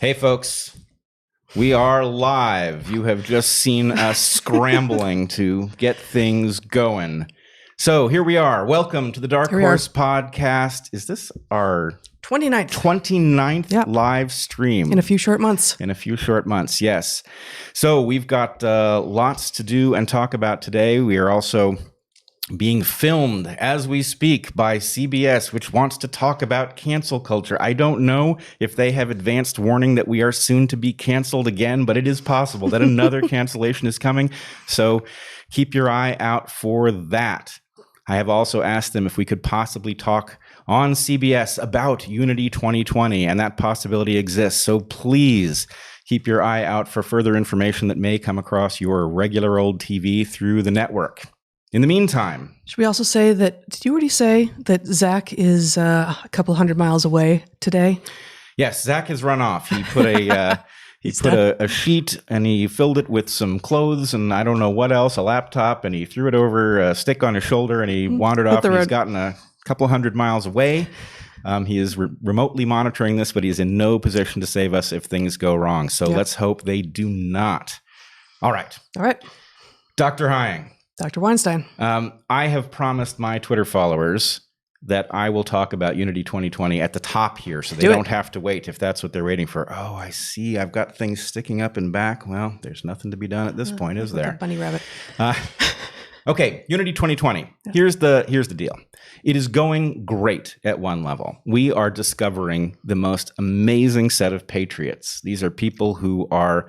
Hey, folks. We are live. You have just seen us scrambling to get things going. So here we are. Welcome to the DarkHorse podcast. Is this our 29th live stream? In a few short months. Yes. So we've got lots to do and talk about today. We are also being filmed as we speak by CBS, which wants to talk about cancel culture. I don't know if they have advanced warning that we are soon to be canceled again, but it is possible that another cancellation is coming. So keep your eye out for that. I have also asked them if we could possibly talk on CBS about Unity 2020, and that possibility exists. So please keep your eye out for further information that may come across your regular old TV through the network. In the meantime, should we also say that, did you already say that Zach is a couple hundred miles away today? Yes, Zach has run off. He put a sheet and he filled it with some clothes and I don't know what else, a laptop, and he threw it over a stick on his shoulder and he wandered off. And he's gotten a couple hundred miles away. He is remotely monitoring this, but he's in no position to save us if things go wrong. So let's hope they do not. All right. Dr. Hying. Dr. Weinstein. I have promised my Twitter followers that I will talk about Unity 2020 at the top here so they don't have to wait if that's what they're waiting for. Oh, I see. I've got things sticking up and back. Well, there's nothing to be done at this point, is there? Bunny rabbit. Okay, Unity 2020. Here's the deal. It is going great at one level. We are discovering the most amazing set of patriots. These are people who are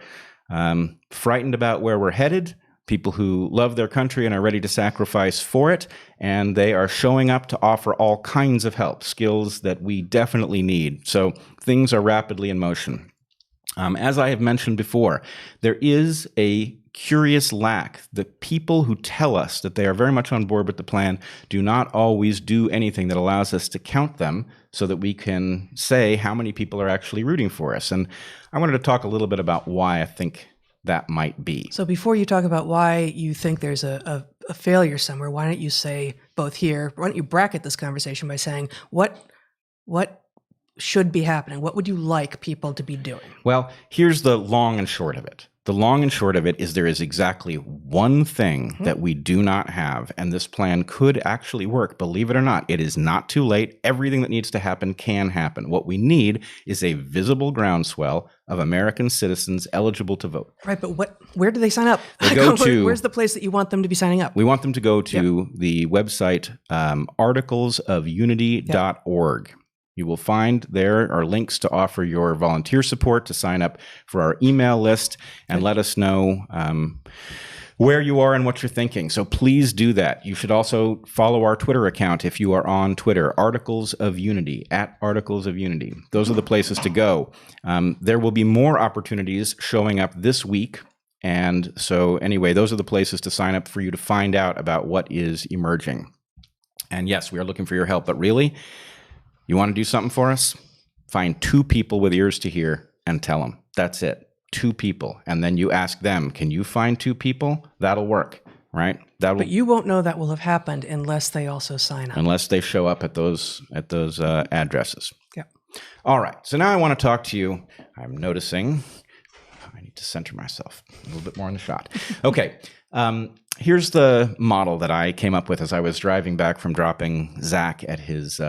frightened about where we're headed, people who love their country and are ready to sacrifice for it, and they are showing up to offer all kinds of help, skills that we definitely need. So things are rapidly in motion. As I have mentioned before, there is a curious lack. The people who tell us that they are very much on board with the plan do not always do anything that allows us to count them so that we can say how many people are actually rooting for us. And I wanted to talk a little bit about why I think that might be. So before you talk about why you think there's a failure somewhere, why don't you say both here, why don't you bracket this conversation by saying what should be happening? What would you like people to be doing? Well, here's the long and short of it. The long and short of it is there is exactly one thing that we do not have, and this plan could actually work. Believe it or not, it is not too late. Everything that needs to happen can happen. What we need is a visible groundswell of American citizens eligible to vote. Right, but where do they sign up? They go to, where's the place that you want them to be signing up? We want them to go to the website articlesofunity.org. You will find there are links to offer your volunteer support, to sign up for our email list, and let us know where you are and what you're thinking. So please do that. You should also follow our Twitter account if you are on Twitter, Articles of Unity, @ArticlesOfUnity. Those are the places to go. There will be more opportunities showing up this week. And so anyway, those are the places to sign up for you to find out about what is emerging. And yes, we are looking for your help, but really, you want to do something for us? Find 2 people with ears to hear and tell them. That's it. 2 people. And then you ask them, can you find 2 people? That'll work, right? But you won't know that will have happened unless they also sign up. Unless they show up at those addresses. Yeah. All right. So now I want to talk to you. I'm noticing I need to center myself a little bit more in the shot. Okay. Here's the model that I came up with as I was driving back from dropping Zach at his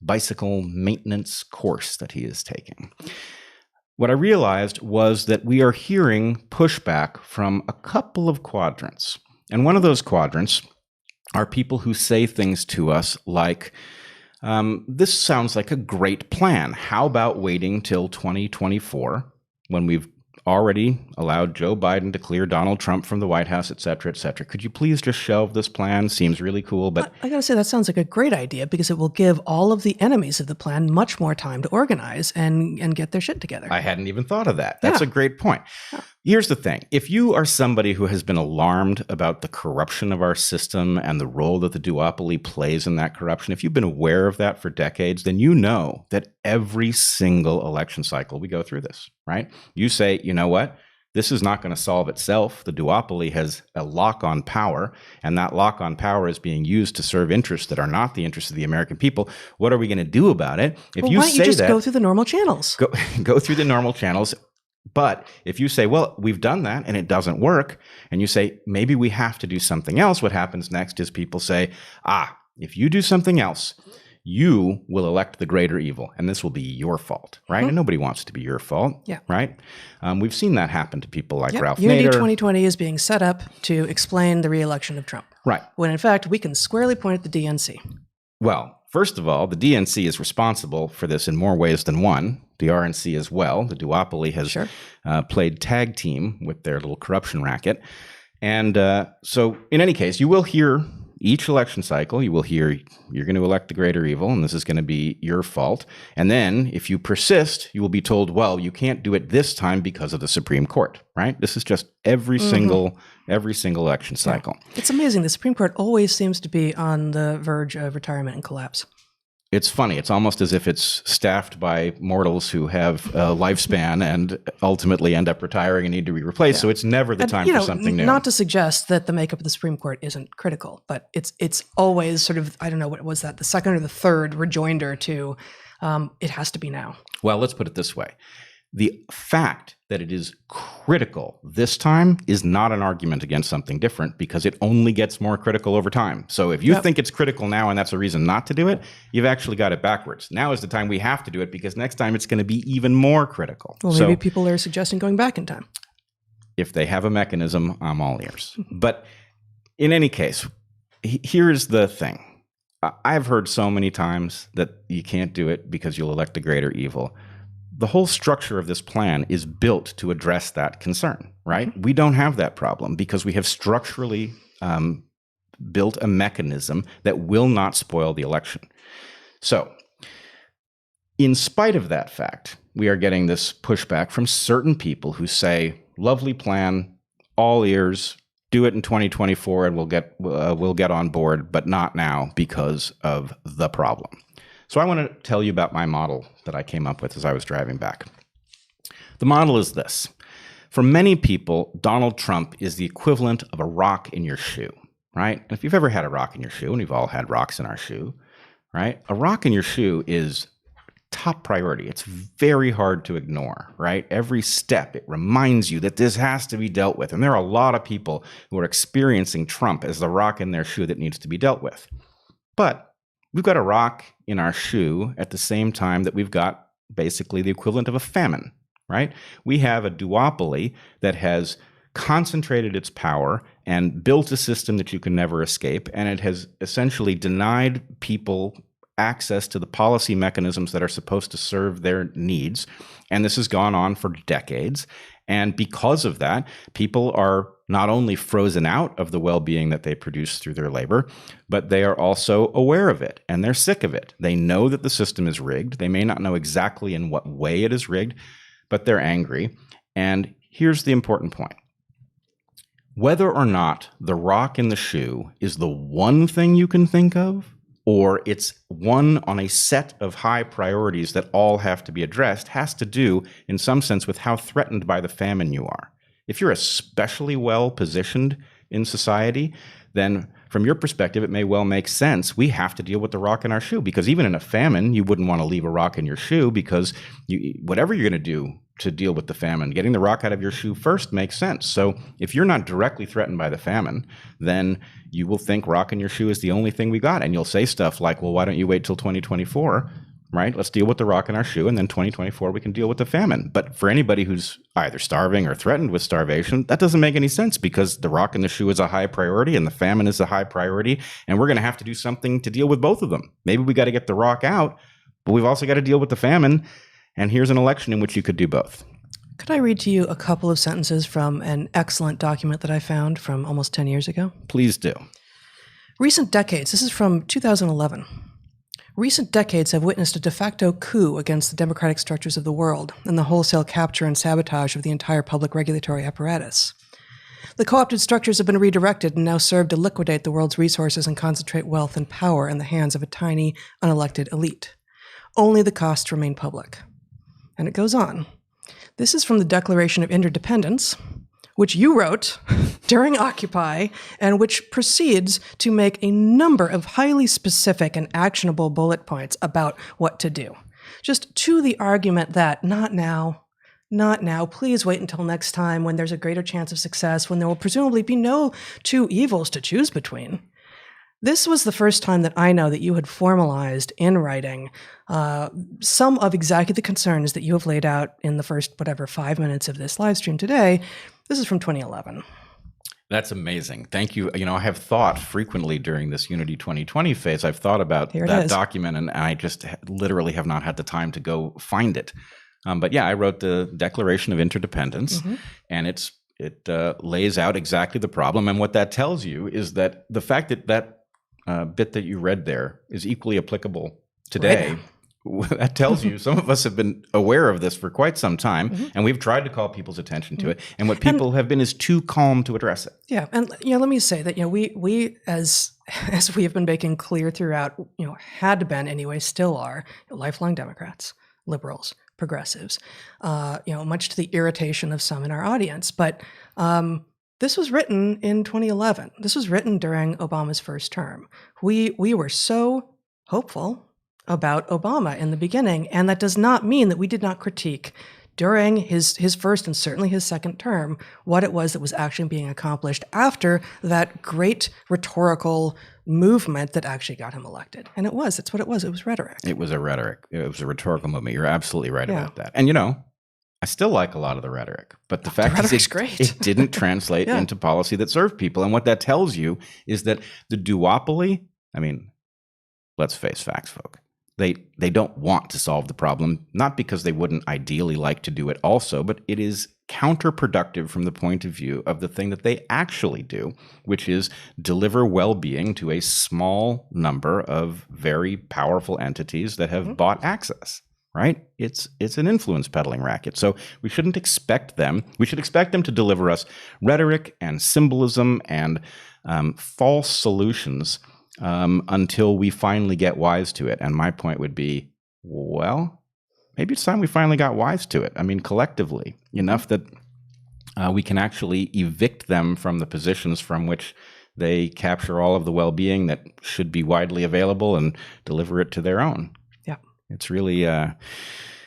bicycle maintenance course that he is taking. What I realized was that we are hearing pushback from a couple of quadrants. And one of those quadrants are people who say things to us like, this sounds like a great plan. How about waiting till 2024 when we've already allowed Joe Biden to clear Donald Trump from the White House, et cetera, et cetera. Could you please just shelve this plan? Seems really cool, but I got to say, that sounds like a great idea because it will give all of the enemies of the plan much more time to organize and get their shit together. I hadn't even thought of that. That's a great point. Yeah. Here's the thing. If you are somebody who has been alarmed about the corruption of our system and the role that the duopoly plays in that corruption, if you've been aware of that for decades, then you know that every single election cycle we go through this, right? You say, you know what? This is not going to solve itself. The duopoly has a lock on power, and that lock on power is being used to serve interests that are not the interests of the American people. What are we going to do about it? If Well, you why don't say you just that, go through the normal channels? go through the normal channels. But if you say, well, we've done that and it doesn't work, and you say, maybe we have to do something else, what happens next is people say, if you do something else, you will elect the greater evil, and this will be your fault, right? And nobody wants it to be your fault, right? We've seen that happen to people like Ralph Unity Nader. 2020 is being set up to explain the re-election of Trump. Right. When in fact, we can squarely point at the DNC. Well, first of all, the DNC is responsible for this in more ways than one. The RNC as well. The duopoly has played tag team with their little corruption racket. And so in any case, you will hear each election cycle, you will hear you're going to elect the greater evil, and this is going to be your fault. And then if you persist, you will be told, well, you can't do it this time because of the Supreme Court, right? This is just every single election cycle. It's amazing. The Supreme Court always seems to be on the verge of retirement and collapse. It's funny. It's almost as if it's staffed by mortals who have a lifespan and ultimately end up retiring and need to be replaced. So it's never the time for something new. Not to suggest that the makeup of the Supreme Court isn't critical, but it's always sort of, I don't know, what was that, the second or the third rejoinder to it has to be now. Well, let's put it this way. The fact that it is critical this time is not an argument against something different, because it only gets more critical over time. So if you think it's critical now and that's a reason not to do it, you've actually got it backwards. Now is the time we have to do it, because next time it's going to be even more critical. Well, maybe people are suggesting going back in time. If they have a mechanism, I'm all ears. But in any case, here's the thing. I've heard so many times that you can't do it because you'll elect the greater evil. The whole structure of this plan is built to address that concern, right? We don't have that problem because we have structurally built a mechanism that will not spoil the election. So, in spite of that fact, we are getting this pushback from certain people who say, lovely plan, all ears, do it in 2024 and we'll get on board, but not now because of the problem. So I want to tell you about my model that I came up with as I was driving back. The model is this. For many people, Donald Trump is the equivalent of a rock in your shoe, right? And if you've ever had a rock in your shoe, and we've all had rocks in our shoe, right? A rock in your shoe is top priority. It's very hard to ignore, right? Every step, it reminds you that this has to be dealt with. And there are a lot of people who are experiencing Trump as the rock in their shoe that needs to be dealt with. But we've got a rock in our shoe at the same time that we've got basically the equivalent of a famine, right? We have a duopoly that has concentrated its power and built a system that you can never escape, and it has essentially denied people access to the policy mechanisms that are supposed to serve their needs. And this has gone on for decades. And because of that, people are not only frozen out of the well-being that they produce through their labor, but they are also aware of it and they're sick of it. They know that the system is rigged. They may not know exactly in what way it is rigged, but they're angry. And here's the important point. Whether or not the rock in the shoe is the one thing you can think of, or it's one on a set of high priorities that all have to be addressed, has to do, in some sense, with how threatened by the famine you are. If you're especially well positioned in society, then from your perspective, it may well make sense. We have to deal with the rock in our shoe, because even in a famine, you wouldn't want to leave a rock in your shoe, because whatever you're going to do to deal with the famine, getting the rock out of your shoe first makes sense. So if you're not directly threatened by the famine, then you will think rock in your shoe is the only thing we got. And you'll say stuff like, well, why don't you wait till 2024, right? Let's deal with the rock in our shoe, and then 2024 we can deal with the famine. But for anybody who's either starving or threatened with starvation, that doesn't make any sense, because the rock in the shoe is a high priority and the famine is a high priority, and we're going to have to do something to deal with both of them. Maybe we got to get the rock out, but we've also got to deal with the famine. And here's an election in which you could do both. Could I read to you a couple of sentences from an excellent document that I found from almost 10 years ago? Please do. Recent decades, this is from 2011. Recent decades have witnessed a de facto coup against the democratic structures of the world and the wholesale capture and sabotage of the entire public regulatory apparatus. The co-opted structures have been redirected and now serve to liquidate the world's resources and concentrate wealth and power in the hands of a tiny, unelected elite. Only the costs remain public. And it goes on. This is from the Declaration of Interdependence, which you wrote during Occupy, and which proceeds to make a number of highly specific and actionable bullet points about what to do. Just to the argument that not now, please wait until next time when there's a greater chance of success, when there will presumably be no two evils to choose between. This was the first time that I know that you had formalized in writing some of exactly the concerns that you have laid out in the first, 5 minutes of this live stream today. This is from 2011. That's amazing. Thank you. I have thought frequently during this Unity 2020 phase, I've thought about that document, and I just literally have not had the time to go find it. But yeah, I wrote the Declaration of Interdependence, and it lays out exactly the problem. And what that tells you is that the fact that bit that you read there is equally applicable today. Right. That tells you some of us have been aware of this for quite some time, and we've tried to call people's attention to it. And what people have been is too calm to address it. Yeah, and let me say that we as we have been making clear throughout, had been anyway, still are lifelong Democrats, liberals, progressives, much to the irritation of some in our audience, but. This was written in 2011. This was written during Obama's first term. We were so hopeful about Obama in the beginning, and that does not mean that we did not critique during his first and certainly his second term what it was that was actually being accomplished after that great rhetorical movement that actually got him elected. And it's what it was. It was rhetoric. It was a rhetorical movement. You're absolutely right about that. And I still like a lot of the rhetoric, but the fact is it didn't translate into policy that served people. And what that tells you is that the duopoly, let's face facts, folk. They don't want to solve the problem, not because they wouldn't ideally like to do it also, but it is counterproductive from the point of view of the thing that they actually do, which is deliver well-being to a small number of very powerful entities that have bought access. Right? It's an influence peddling racket. So we shouldn't expect them. We should expect them to deliver us rhetoric and symbolism and false solutions until we finally get wise to it. And my point would be, well, maybe it's time we finally got wise to it. Collectively, enough that we can actually evict them from the positions from which they capture all of the well-being that should be widely available and deliver it to their own. It's really,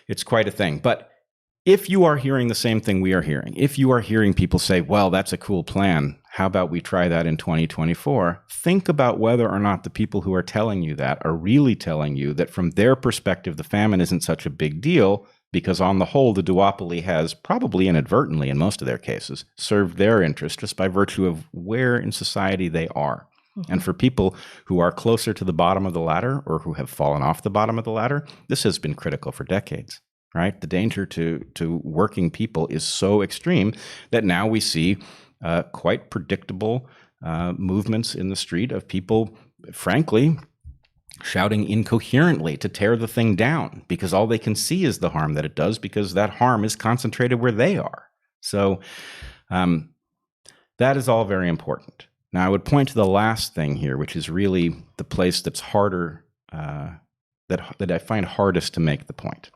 it's quite a thing. But if you are hearing the same thing we are hearing, if you are hearing people say, well, that's a cool plan, how about we try that in 2024? Think about whether or not the people who are telling you that are really telling you that from their perspective, the famine isn't such a big deal because on the whole, the duopoly has probably inadvertently, in most of their cases, served their interest just by virtue of where in society they are. And for people who are closer to the bottom of the ladder or who have fallen off the bottom of the ladder, this has been critical for decades, right? The danger to working people is so extreme that now we see quite predictable movements in the street of people, frankly, shouting incoherently to tear the thing down because all they can see is the harm that it does because that harm is concentrated where they are. So that is all very important. Now, I would point to the last thing here, which is really the place that's harder, that I find hardest to make the point.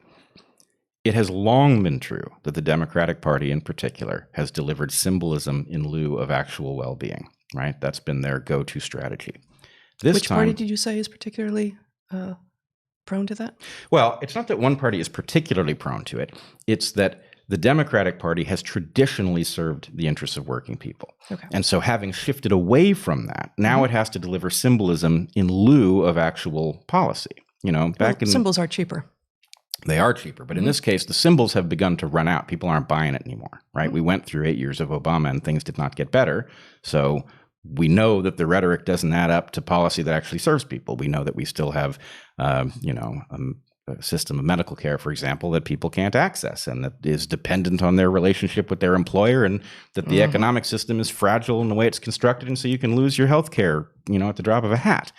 It has long been true that the Democratic Party in particular has delivered symbolism in lieu of actual well-being, right? That's been their go-to strategy. Which party did you say is particularly prone to that? Well, it's not that one party is particularly prone to it. It's that the Democratic Party has traditionally served the interests of working people. Okay. And so having shifted away from that, now it has to deliver symbolism in lieu of actual policy. Symbols are cheaper. They are cheaper. But in this case, the symbols have begun to run out. People aren't buying it anymore, right? We went through 8 years of Obama and things did not get better. So we know that the rhetoric doesn't add up to policy that actually serves people. We know that we still have, a system of medical care, for example, that people can't access and that is dependent on their relationship with their employer, and that the economic system is fragile in the way it's constructed, and so you can lose your health care, at the drop of a hat.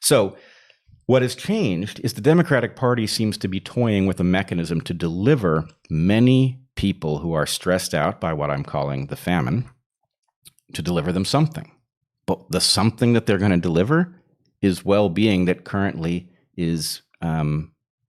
So what has changed is the Democratic Party seems to be toying with a mechanism to deliver many people who are stressed out by what I'm calling the famine, to deliver them something. But the something that they're going to deliver is well-being that currently is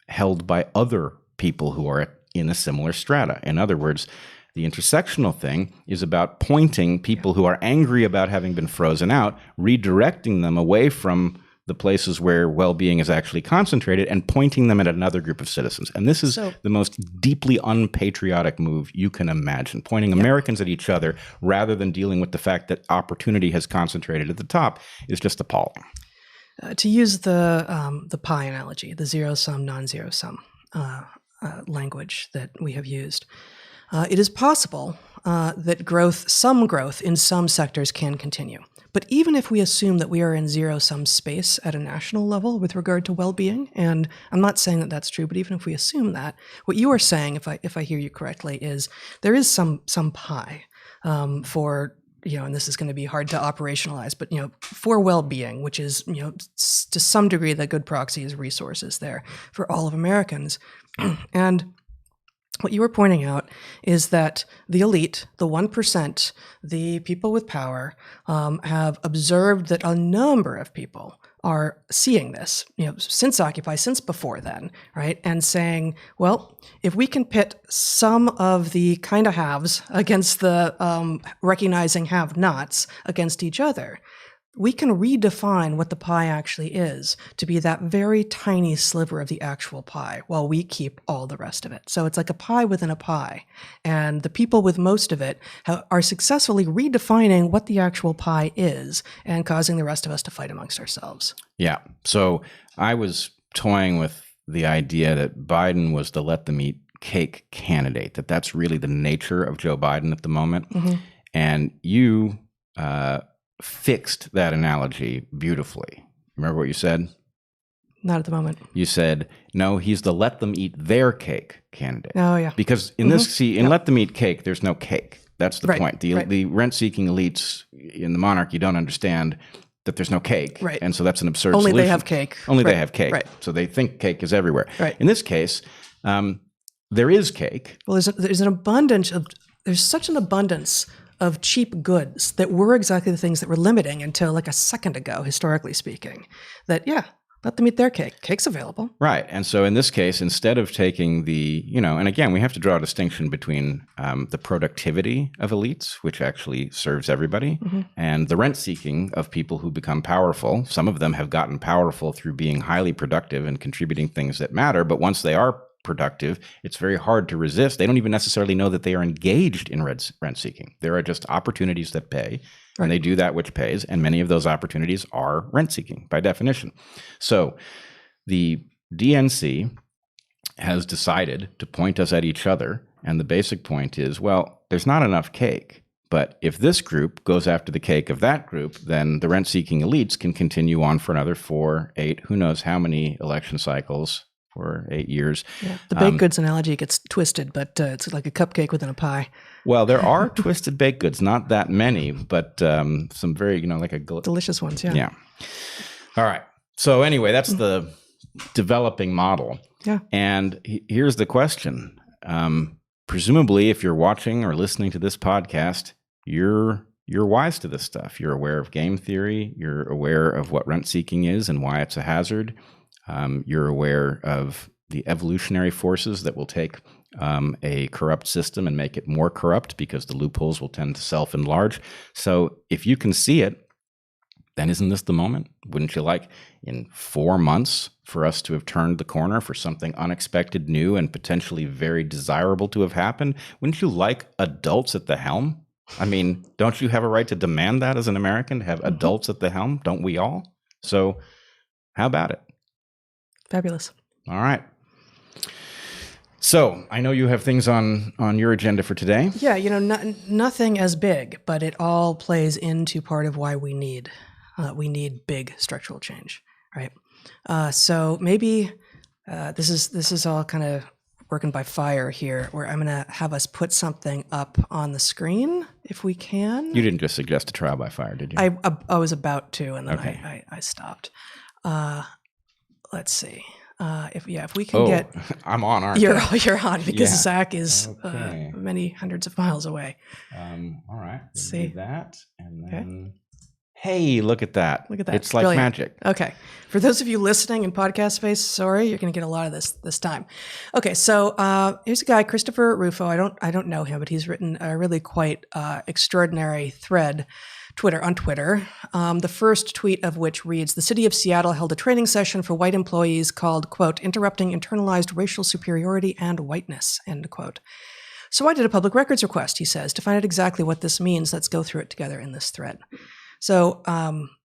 held by other people who are in a similar strata. In other words, the intersectional thing is about pointing people who are angry about having been frozen out, redirecting them away from the places where well-being is actually concentrated and pointing them at another group of citizens. And this is the most deeply unpatriotic move you can imagine, pointing Americans at each other rather than dealing with the fact that opportunity has concentrated at the top is just appalling. To use the pie analogy, the zero-sum, non-zero-sum language that we have used, it is possible that some growth in some sectors can continue. But even if we assume that we are in zero-sum space at a national level with regard to well-being, and I'm not saying that that's true, but even if we assume that, what you are saying, if I hear you correctly, is there is some pie for, and this is going to be hard to operationalize, but for well-being, which is to some degree the good proxy is resources there for all of Americans, and what you were pointing out is that the elite, the 1%, the people with power, have observed that a number of people are seeing this, since Occupy, since before then, right? And saying, well, if we can pit some of the kind of haves against the recognizing have-nots against each other, we can redefine what the pie actually is to be that very tiny sliver of the actual pie while we keep all the rest of it. So it's like a pie within a pie. And the people with most of it are successfully redefining what the actual pie is and causing the rest of us to fight amongst ourselves. Yeah. So I was toying with the idea that Biden was the let them eat cake candidate, that's really the nature of Joe Biden at the moment. Mm-hmm. And you fixed that analogy beautifully. Remember what you said? Not at the moment. You said, no, he's the let them eat their cake candidate. Oh, yeah. Because in let them eat cake, there's no cake. That's the point. The rent-seeking elites in the monarchy don't understand that there's no cake. Right. And so that's an absurd solution. Only they have cake. They have cake. Right. So they think cake is everywhere. Right. In this case, there is cake. Well, there's such an abundance of cheap goods that were exactly the things that were limiting until like a second ago, historically speaking, that, let them eat their cake. Cake's available. Right. And so in this case, instead of taking and again, we have to draw a distinction between the productivity of elites, which actually serves everybody, and the rent-seeking of people who become powerful. Some of them have gotten powerful through being highly productive and contributing things that matter, but once they are productive, it's very hard to resist. They don't even necessarily know that they are engaged in rent-seeking. There are just opportunities that pay, and they do that which pays, and many of those opportunities are rent-seeking by definition. So the DNC has decided to point us at each other, and the basic point is, well, there's not enough cake. But if this group goes after the cake of that group, then the rent-seeking elites can continue on for another 4, 8, who knows how many election cycles, for 8 years. Yeah. The baked goods analogy gets twisted, but it's like a cupcake within a pie. Well, there are twisted baked goods, not that many, but some very, like a delicious ones. Yeah. Yeah. All right. So anyway, that's the developing model. Yeah. And here's the question. Presumably, if you're watching or listening to this podcast, you're wise to this stuff. You're aware of game theory. You're aware of what rent-seeking is and why it's a hazard. You're aware of the evolutionary forces that will take a corrupt system and make it more corrupt because the loopholes will tend to self-enlarge. So if you can see it, then isn't this the moment? Wouldn't you like in 4 months for us to have turned the corner for something unexpected, new, and potentially very desirable to have happened? Wouldn't you like adults at the helm? I mean, don't you have a right to demand that as an American, to have adults at the helm? Don't we all? So how about it? Fabulous. All right. So I know you have things on your agenda for today. Yeah, nothing as big, but it all plays into part of why we need big structural change, right? So maybe this is all kind of working by fire here, where I'm going to have us put something up on the screen if we can. You didn't just suggest a trial by fire, did you? I was about to, and then Okay. I stopped. Let's see. If we can get, I'm on, aren't you're I? on because Yeah. Zach is Okay. many hundreds of miles away. All right. See Do that, and then Hey, look at that. Look at that. It's like Brilliant. magic. Okay. For those of you listening in podcast space, sorry, you're going to get a lot of this time. Okay, so here's a guy, Christopher Rufo. I don't know him, but he's written a really quite extraordinary thread on Twitter. The first tweet of which reads, "The city of Seattle held a training session for white employees called, quote, interrupting internalized racial superiority and whiteness," end quote. "So I did a public records request," he says, "to find out exactly what this means. Let's go through it together in this thread." So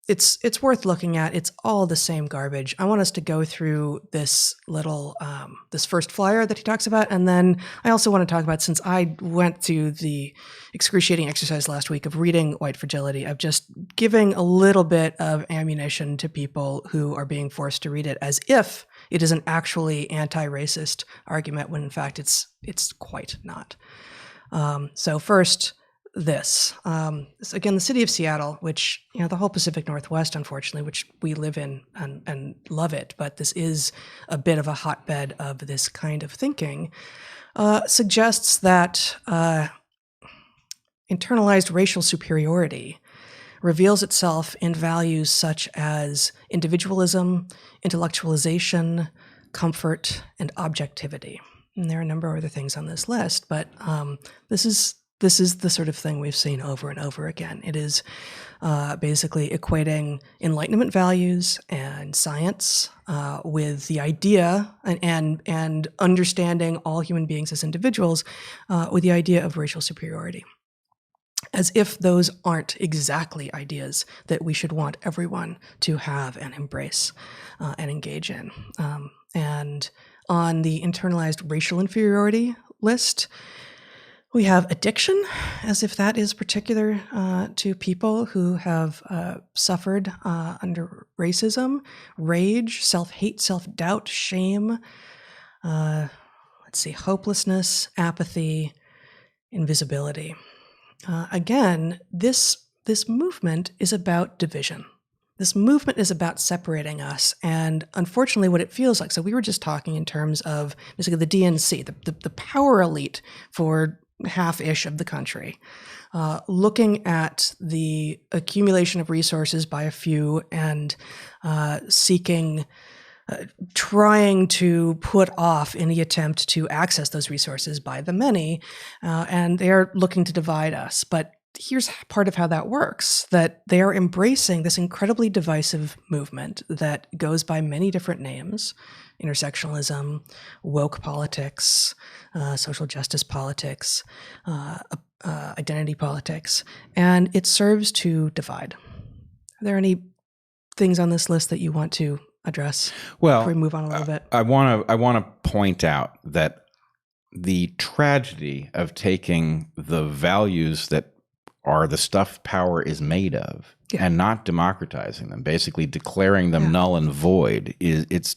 it's worth looking at. It's all the same garbage. I want us to go through this little this first flyer that he talks about, and then I also want to talk about, since I went through the excruciating exercise last week of reading White Fragility, of just giving a little bit of ammunition to people who are being forced to read it as if it is an actually anti-racist argument, when in fact it's quite not. So first, this. Again, the city of Seattle, which, the whole Pacific Northwest, unfortunately, which we live in and love it, but this is a bit of a hotbed of this kind of thinking, suggests that internalized racial superiority reveals itself in values such as individualism, intellectualization, comfort, and objectivity. And there are a number of other things on this list, but this is the sort of thing we've seen over and over again. It is basically equating Enlightenment values and science with the idea and understanding all human beings as individuals with the idea of racial superiority, as if those aren't exactly ideas that we should want everyone to have and embrace and engage in. And on the internalized racial inferiority list, we have addiction, as if that is particular to people who have suffered under racism, rage, self-hate, self-doubt, shame, hopelessness, apathy, invisibility. Again, this movement is about division. This movement is about separating us, and unfortunately what it feels like, so we were just talking in terms of basically the DNC, the power elite for half-ish of the country, looking at the accumulation of resources by a few and trying to put off any attempt to access those resources by the many, and they are looking to divide us. But here's part of how that works, that they are embracing this incredibly divisive movement that goes by many different names: intersectionalism, woke politics, social justice politics, identity politics, and it serves to divide. Are there any things on this list that you want to address before we move on a little bit? I want to point out that the tragedy of taking the values that are the stuff power is made of and not democratizing them, basically declaring them null and void, it's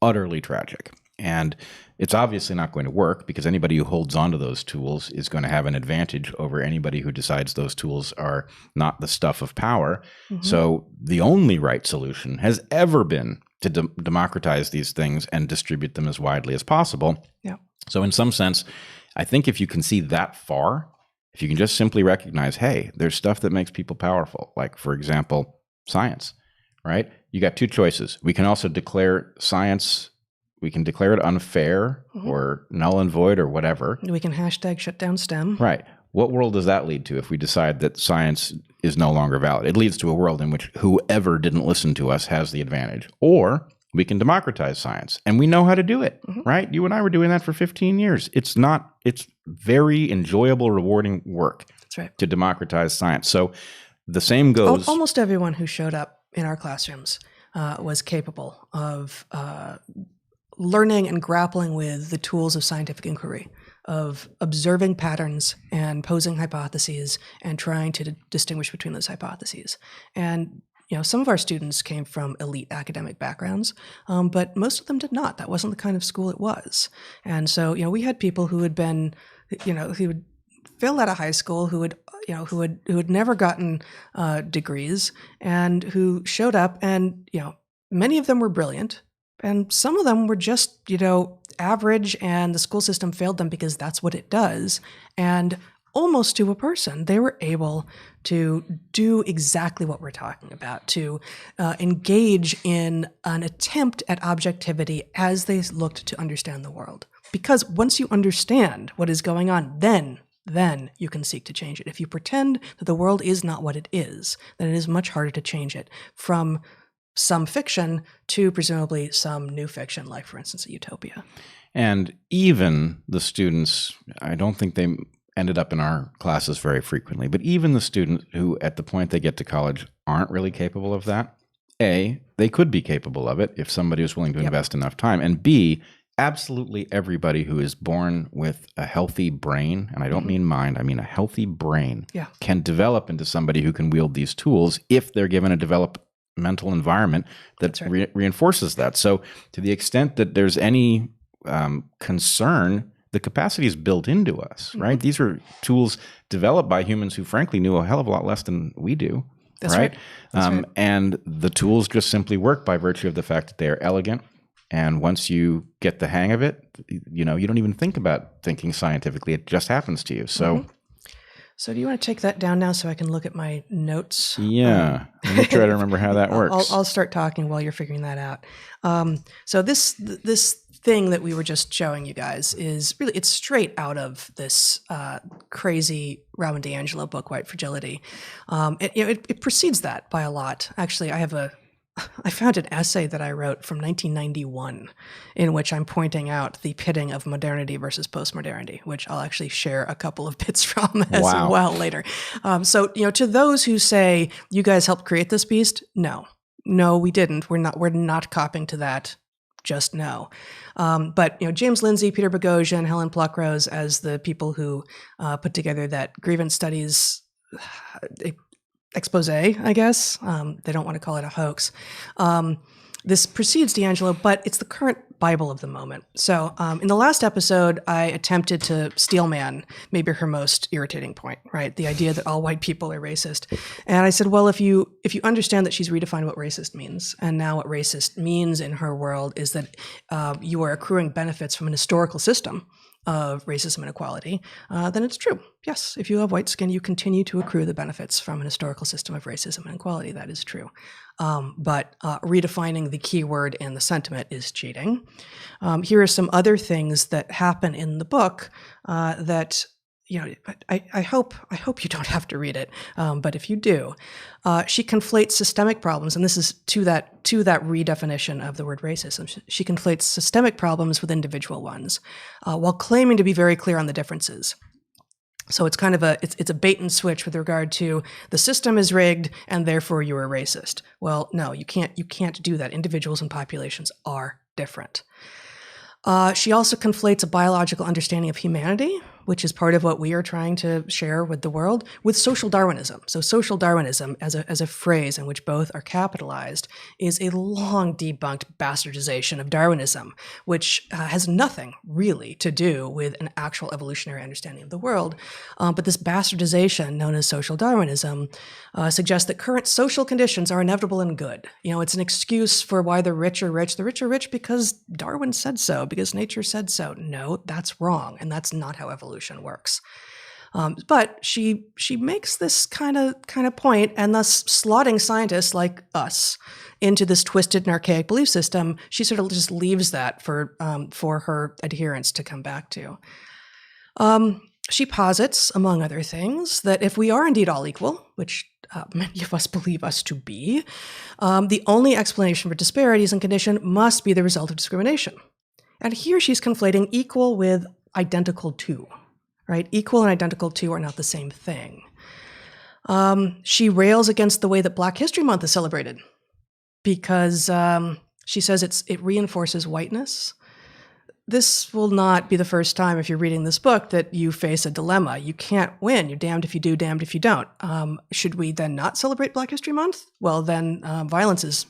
utterly tragic. And it's obviously not going to work, because anybody who holds onto those tools is going to have an advantage over anybody who decides those tools are not the stuff of power. Mm-hmm. So the only right solution has ever been to democratize these things and distribute them as widely as possible. Yeah. So in some sense, I think if you can see that far, if you can just simply recognize, hey, there's stuff that makes people powerful, like, for example, science, right? You got two choices. We can also declare science, we can declare it unfair or null and void or whatever. We can hashtag shut down STEM. Right. What world does that lead to if we decide that science is no longer valid? It leads to a world in which whoever didn't listen to us has the advantage. Or we can democratize science, and we know how to do it, right? You and I were doing that for 15 years. It's very enjoyable, rewarding work. That's right. To democratize science. So the same goes. Almost everyone who showed up in our classrooms was capable of learning and grappling with the tools of scientific inquiry, of observing patterns and posing hypotheses and trying to distinguish between those hypotheses. And some of our students came from elite academic backgrounds, but most of them did not. That wasn't the kind of school it was. And so, we had people who had been, who had failed out of high school, who had never gotten degrees, and who showed up, and many of them were brilliant, and some of them were just average, and the school system failed them because that's what it does. And almost to a person, they were able to do exactly what we're talking about, to engage in an attempt at objectivity as they looked to understand the world. Because once you understand what is going on, then you can seek to change it. If you pretend that the world is not what it is, then it is much harder to change it from some fiction to presumably some new fiction, like, for instance, a utopia. And even the students, I don't think they ended up in our classes very frequently, but even the students who at the point they get to college aren't really capable of that, A, they could be capable of it if somebody was willing to invest enough time, and B, absolutely everybody who is born with a healthy brain, and I don't mean mind, I mean a healthy brain, can develop into somebody who can wield these tools if they're given a developmental environment that reinforces that. So to the extent that there's any concern, the capacity is built into us, right? These are tools developed by humans who frankly knew a hell of a lot less than we do. That's right. And the tools just simply work by virtue of the fact that they are elegant. And once you get the hang of it, you don't even think about thinking scientifically. It just happens to you. So, So do you want to take that down now so I can look at my notes? Yeah. Let me try to remember how that works. I'll start talking while you're figuring that out. So this thing that we were just showing you guys is really, it's straight out of this crazy Robin DiAngelo book, White Fragility. It precedes that by a lot. Actually, I found an essay that I wrote from 1991 in which I'm pointing out the pitting of modernity versus postmodernity, which I'll actually share a couple of bits from as well later. So, to those who say, you guys helped create this beast, no, we didn't. We're not copying to that. Just no. But, James Lindsay, Peter Boghossian, Helen Pluckrose as the people who put together that grievance studies expose, I guess. They don't want to call it a hoax. This precedes DiAngelo, but it's the current Bible of the moment. So in the last episode, I attempted to steelman maybe her most irritating point, right? The idea that all white people are racist. And I said, well, if you understand that she's redefined what racist means, and now what racist means in her world is that you are accruing benefits from an historical system of racism and equality, then it's true. Yes, if you have white skin, you continue to accrue the benefits from an historical system of racism and equality. That is true. But redefining the keyword and the sentiment is cheating. Here are some other things that happen in the book that I hope you don't have to read it, but if you do, she conflates systemic problems, and this is to that redefinition of the word racism. She conflates systemic problems with individual ones, while claiming to be very clear on the differences. So it's kind of it's a bait and switch with regard to the system is rigged and therefore you are racist. Well, no, you can't do that. Individuals and populations are different. She also conflates a biological understanding of humanity, which is part of what we are trying to share with the world, with social Darwinism. So social Darwinism, as a phrase in which both are capitalized, is a long debunked bastardization of Darwinism, which has nothing really to do with an actual evolutionary understanding of the world. But this bastardization, known as social Darwinism, suggests that current social conditions are inevitable and good. It's an excuse for why the rich are rich. The rich are rich because Darwin said so, because nature said so. No, that's wrong, and that's not how evolution works. But she makes this kind of point, and thus slotting scientists like us into this twisted and archaic belief system, she sort of just leaves that for her adherents to come back to. She posits, among other things, that if we are indeed all equal, which many of us believe us to be, the only explanation for disparities in condition must be the result of discrimination. And here she's conflating equal with identical to, right? Equal and identical to are not the same thing. She rails against the way that Black History Month is celebrated because she says it reinforces whiteness. This will not be the first time, if you're reading this book, that you face a dilemma. You can't win. You're damned if you do, damned if you don't. Should we then not celebrate Black History Month? Well, then silence is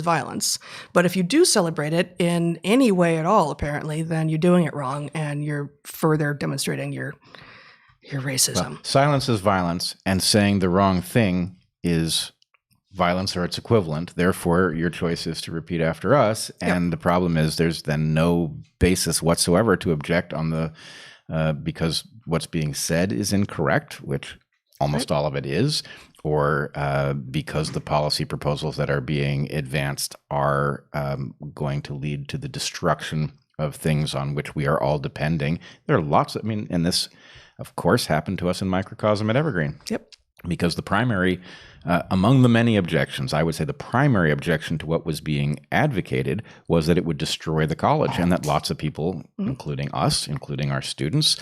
violence. But if you do celebrate it in any way at all, apparently, then you're doing it wrong and you're further demonstrating your racism. Well, silence is violence, and saying the wrong thing is violence or its equivalent. Therefore, your choice is to repeat after us. And the problem is there's then no basis whatsoever to object on the because what's being said is incorrect, which almost all of it is, or because the policy proposals that are being advanced are going to lead to the destruction of things on which we are all depending. There are lots, and this, of course, happened to us in Microcosm at Evergreen. Yep. Because the primary, among the many objections, I would say the primary objection to what was being advocated was that it would destroy the college, and that lots of people, including us, including our students,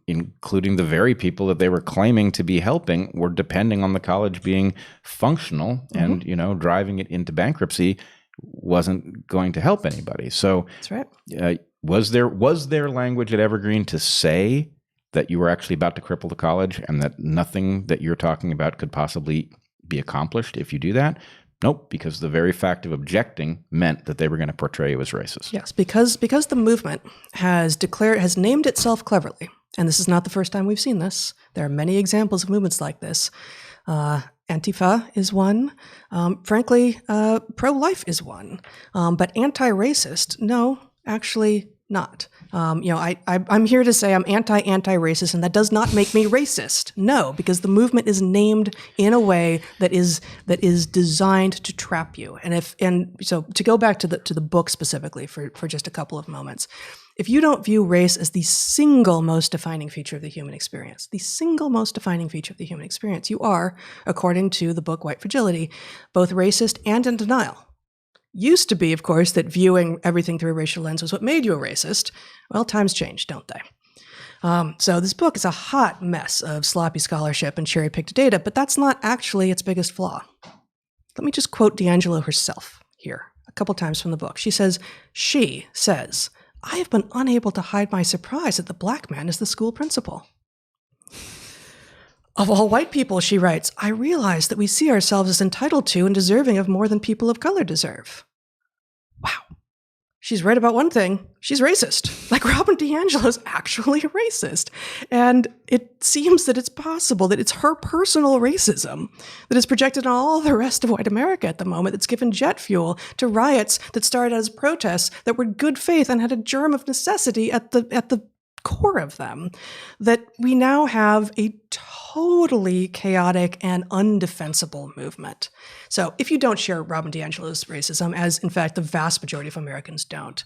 including the very people that they were claiming to be helping, were depending on the college being functional, and driving it into bankruptcy wasn't going to help anybody. So that's right. Was there language at Evergreen to say that you were actually about to cripple the college and that nothing that you're talking about could possibly be accomplished if you do that? Nope, because the very fact of objecting meant that they were going to portray you as racist. Yes, because the movement has named itself cleverly, and this is not the first time we've seen this. There are many examples of movements like this. Antifa is one. Frankly, pro-life is one. But anti-racist, no, actually not. I'm here to say I'm anti-racist, and that does not make me racist. No, because the movement is named in a way that is designed to trap you. And so to go back to the book specifically for just a couple of moments, if you don't view race as the single most defining feature of the human experience, you are, according to the book White Fragility, both racist and in denial. Used to be, of course, that viewing everything through a racial lens was what made you a racist. Well, times change, don't they? So this book is a hot mess of sloppy scholarship and cherry-picked data, but that's not actually its biggest flaw. Let me just quote D'Angelo herself here a couple times from the book. She says, "I have been unable to hide my surprise that the black man is the school principal. Of all white people," she writes, "I realize that we see ourselves as entitled to and deserving of more than people of color deserve." Wow. She's right about one thing. She's racist. Like, Robin DiAngelo's actually racist. And it seems that it's possible that it's her personal racism that is projected on all the rest of white America at the moment that's given jet fuel to riots that started as protests that were good faith and had a germ of necessity at the core of them, that we now have a totally chaotic and undefensible movement. So if you don't share Robin DiAngelo's racism, as in fact the vast majority of Americans don't,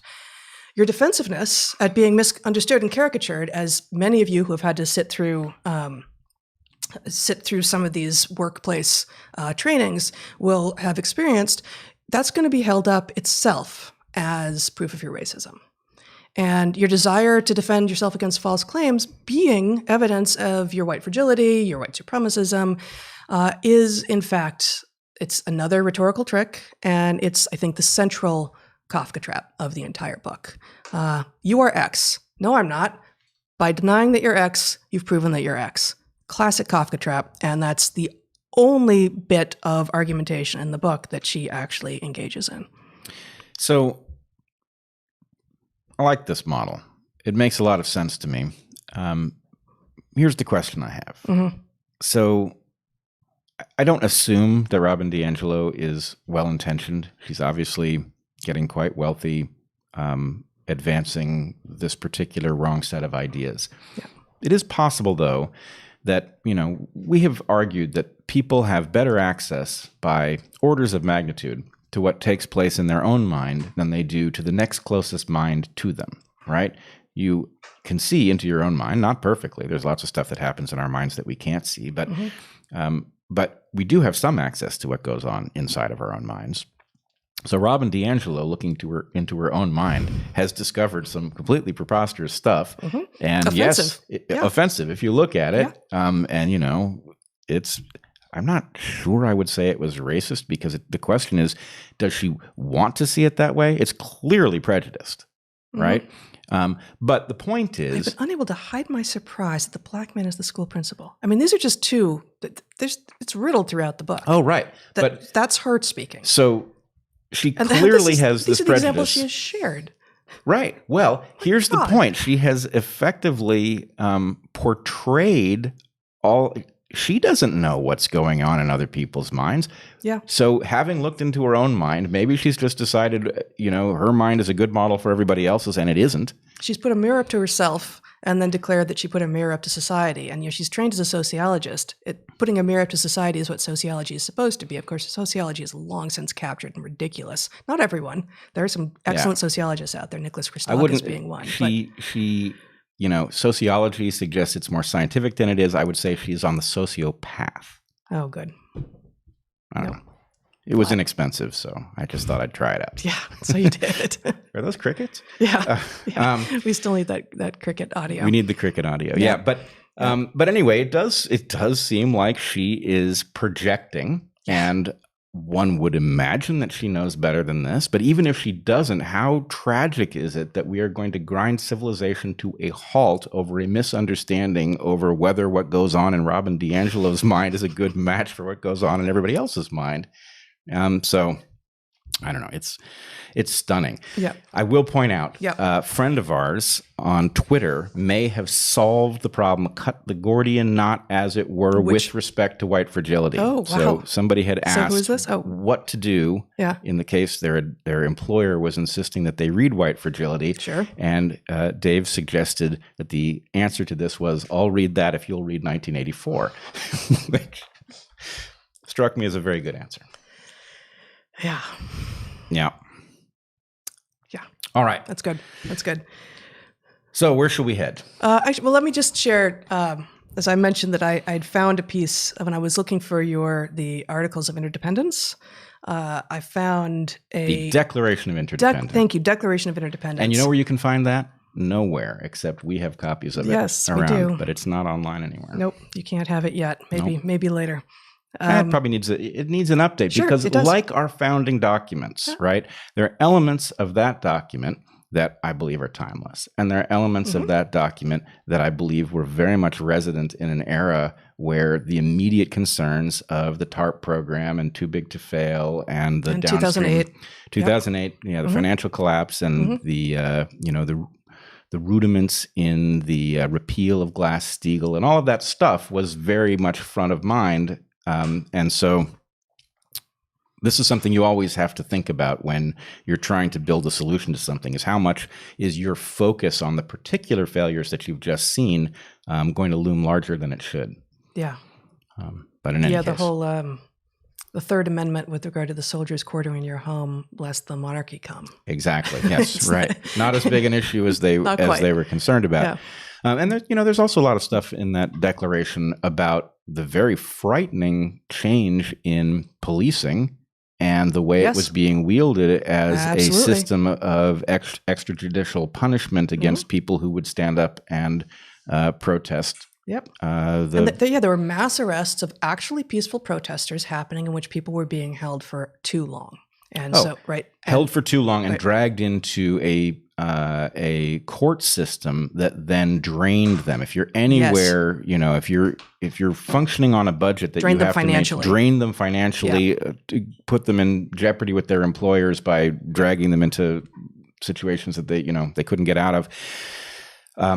your defensiveness at being misunderstood and caricatured, as many of you who have had to sit through some of these workplace trainings will have experienced, that's going to be held up itself as proof of your racism. And your desire to defend yourself against false claims being evidence of your white fragility, your white supremacism, is in fact, it's another rhetorical trick, and it's, I think, the central Kafka trap of the entire book. You are X. No, I'm not. By denying that you're X, you've proven that you're X. Classic Kafka trap, and that's the only bit of argumentation in the book that she actually engages in. So I like this model. It makes a lot of sense to me. Here's the question I have. Mm-hmm. So I don't assume that Robin DiAngelo is well-intentioned. She's obviously getting quite wealthy, advancing this particular wrong set of ideas. Yeah. It is possible, though, that, we have argued that people have better access by orders of magnitude to what takes place in their own mind than they do to the next closest mind to them, right? You can see into your own mind, not perfectly. There's lots of stuff that happens in our minds that we can't see, but but we do have some access to what goes on inside of our own minds. So Robin DiAngelo, looking into her own mind, has discovered some completely preposterous stuff, and offensive. Offensive if you look at it. Yeah. And it's. I'm not sure I would say it was racist, because the question is, does she want to see it that way? It's clearly prejudiced, right? But the point is, I've been unable to hide my surprise that the black man is the school principal. I mean, these are just two. It's riddled throughout the book. Oh, right. But that's her speaking. So she clearly has this prejudice. These are the examples she has shared. Right. Well, here's the point. She has effectively portrayed all. She doesn't know what's going on in other people's minds. Yeah. So having looked into her own mind, maybe she's just decided, her mind is a good model for everybody else's, and it isn't. She's put a mirror up to herself and then declared that she put a mirror up to society. And she's trained as a sociologist. Putting a mirror up to society is what sociology is supposed to be. Of course, sociology is long since captured and ridiculous. Not everyone. There are some excellent sociologists out there. Nicholas Christakis being one. She sociology suggests it's more scientific than it is. I would say she's on the sociopath. Oh, good. I don't know. It was inexpensive, so I just thought I'd try it out. Yeah, so you did. Are those crickets? Yeah. We still need that cricket audio. We need the cricket audio. Yeah, but anyway, it does seem like she is projecting, and one would imagine that she knows better than this. But even if she doesn't, how tragic is it that we are going to grind civilization to a halt over a misunderstanding over whether what goes on in Robin DiAngelo's mind is a good match for what goes on in everybody else's mind? So I don't know. It's stunning. Yeah. I will point out, Yeah. a friend of ours on Twitter may have solved the problem, cut the Gordian knot, as it were, with respect to white fragility. Oh, wow. So somebody had asked who is this? what to do in the case their employer was insisting that they read white fragility. Sure. And Dave suggested that the answer to this was, I'll read that if you'll read 1984, which struck me as a very good answer. Yeah. Yeah. Yeah. All right. That's good. So where should we head? Actually, well, let me just share, as I mentioned, that I'd found a piece when I was looking for the articles of interdependence. I found the Declaration of Interdependence. Thank you, Declaration of Interdependence. And you know where you can find that? Nowhere, except we have copies of it around, we do. But it's not online anywhere. Nope, you can't have it yet. Maybe later. It probably needs an update, sure, because it does. like our founding documents, right? There are elements of that document that I believe are timeless. And there are elements of that document that I believe were very much resident in an era where the immediate concerns of the TARP program and Too Big to Fail and the downstream 2008, the financial collapse and the rudiments in the repeal of Glass-Steagall and all of that stuff was very much front of mind. And so this is something you always have to think about when you're trying to build a solution to something, is how much is your focus on the particular failures that you've just seen going to loom larger than it should. Yeah. But in any case. The whole, the Third Amendment with regard to the soldiers quartering your home, lest the monarchy come. Exactly. Yes. Right. Not as big an issue as they were concerned about. Yeah. And there's also a lot of stuff in that declaration about the very frightening change in policing and the way it was being wielded as a system of extrajudicial punishment against people who would stand up and protest. Yep. There were mass arrests of actually peaceful protesters happening in which people were being held for too long. And held for too long and dragged into a court system that then drained them. If you're anywhere, if you're functioning on a budget that you have to drain them financially, to put them in jeopardy with their employers by dragging them into situations that they couldn't get out of.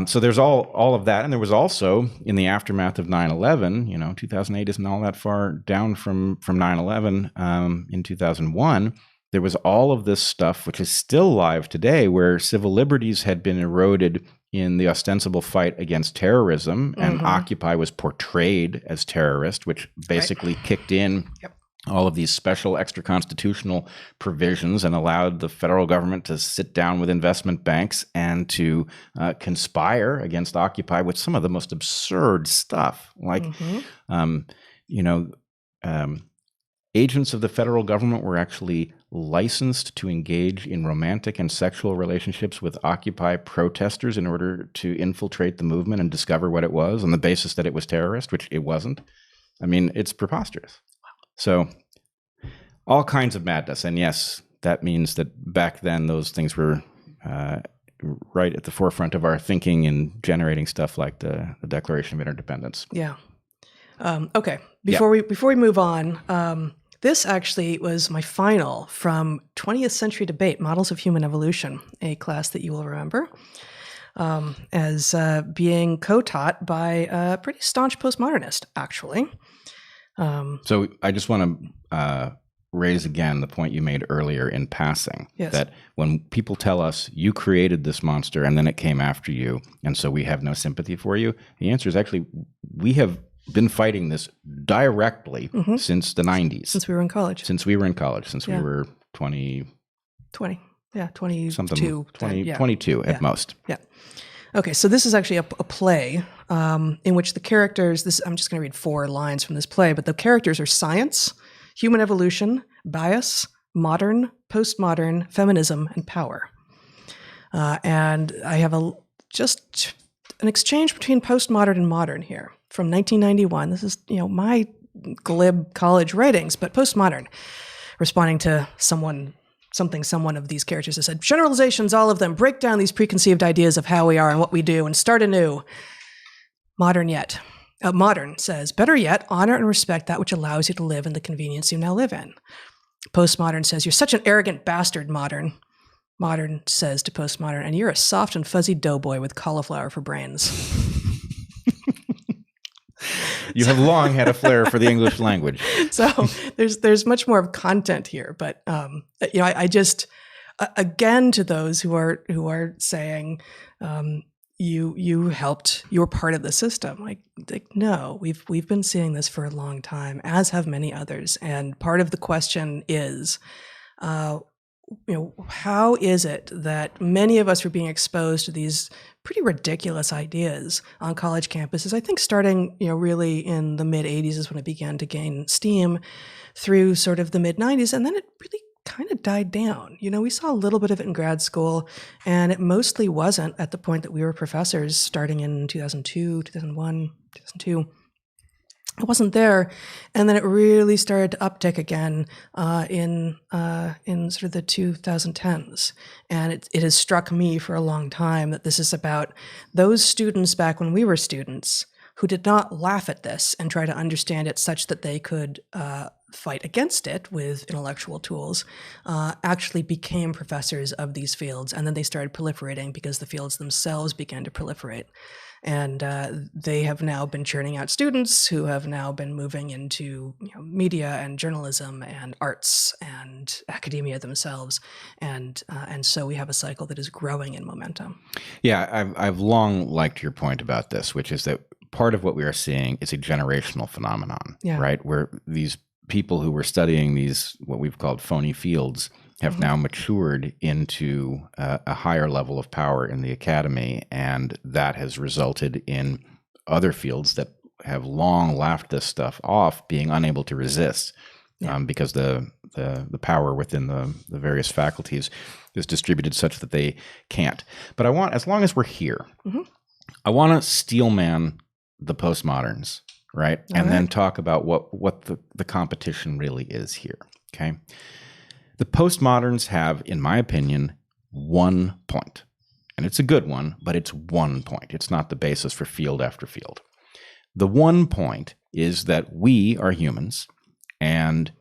So there's all of that. And there was also, in the aftermath of 9/11, 2008 isn't all that far down from 9/11, in 2001, there was all of this stuff, which is still live today, where civil liberties had been eroded in the ostensible fight against terrorism, and Occupy was portrayed as terrorist, which basically kicked in all of these special extra-constitutional provisions and allowed the federal government to sit down with investment banks and to conspire against Occupy with some of the most absurd stuff. Like, agents of the federal government were actually licensed to engage in romantic and sexual relationships with Occupy protesters in order to infiltrate the movement and discover what it was on the basis that it was terrorist, which it wasn't. I mean, it's preposterous. So all kinds of madness. And yes, that means that back then those things were right at the forefront of our thinking in generating stuff like the Declaration of Interdependence. Yeah. Okay. Before we move on, this actually was my final from 20th Century Debate, Models of Human Evolution, a class that you will remember as being co-taught by a pretty staunch postmodernist, actually. So I just want to raise again the point you made earlier in passing, Yes. that when people tell us you created this monster and then it came after you, and so we have no sympathy for you, the answer is actually we have been fighting this directly since the 90s. Since we were in college. Since we were 20. 20. Yeah, 22. Something, 20, yeah. 22 at most. Yeah. Okay, so this is actually a play in which the characters, I'm just going to read 4 lines from this play, but the characters are science, human evolution, bias, modern, postmodern, feminism, and power. And I have just an exchange between postmodern and modern here from 1991. This is, my glib college writings, but postmodern, responding to someone of these characters has said, generalizations, all of them, break down these preconceived ideas of how we are and what we do and start anew. Modern says, better yet, honor and respect that which allows you to live in the convenience you now live in. Postmodern says, you're such an arrogant bastard, modern. Modern says to postmodern, and you're a soft and fuzzy doughboy with cauliflower for brains. You have long had a flair for the English language. So there's much more of content here, but I just again to those who are saying you helped, you were part of the system. Like no, we've been seeing this for a long time, as have many others, and part of the question is, how is it that many of us were being exposed to these pretty ridiculous ideas on college campuses? I think starting, really in the mid 80s is when it began to gain steam through sort of the mid 90s. And then it really kind of died down. We saw a little bit of it in grad school, and it mostly wasn't at the point that we were professors starting in 2002, 2001, 2002. It wasn't there, and then it really started to uptick again in sort of the 2010s. And it has struck me for a long time that this is about those students back when we were students who did not laugh at this and try to understand it such that they could fight against it with intellectual tools, actually became professors of these fields, and then they started proliferating because the fields themselves began to proliferate. And they have now been churning out students who have now been moving into media and journalism and arts and academia themselves, and so we have a cycle that is growing in momentum. Yeah, I've long liked your point about this, which is that part of what we are seeing is a generational phenomenon, right? Where these people who were studying these what we've called phony fields have now matured into a higher level of power in the academy, and that has resulted in other fields that have long laughed this stuff off being unable to resist, because the power within the various faculties is distributed such that they can't. But as long as we're here, I want to steelman the postmoderns, right? And then talk about what the competition really is here, okay? The postmoderns have, in my opinion, one point. And it's a good one, but it's one point. It's not the basis for field after field. The one point is that we are humans, and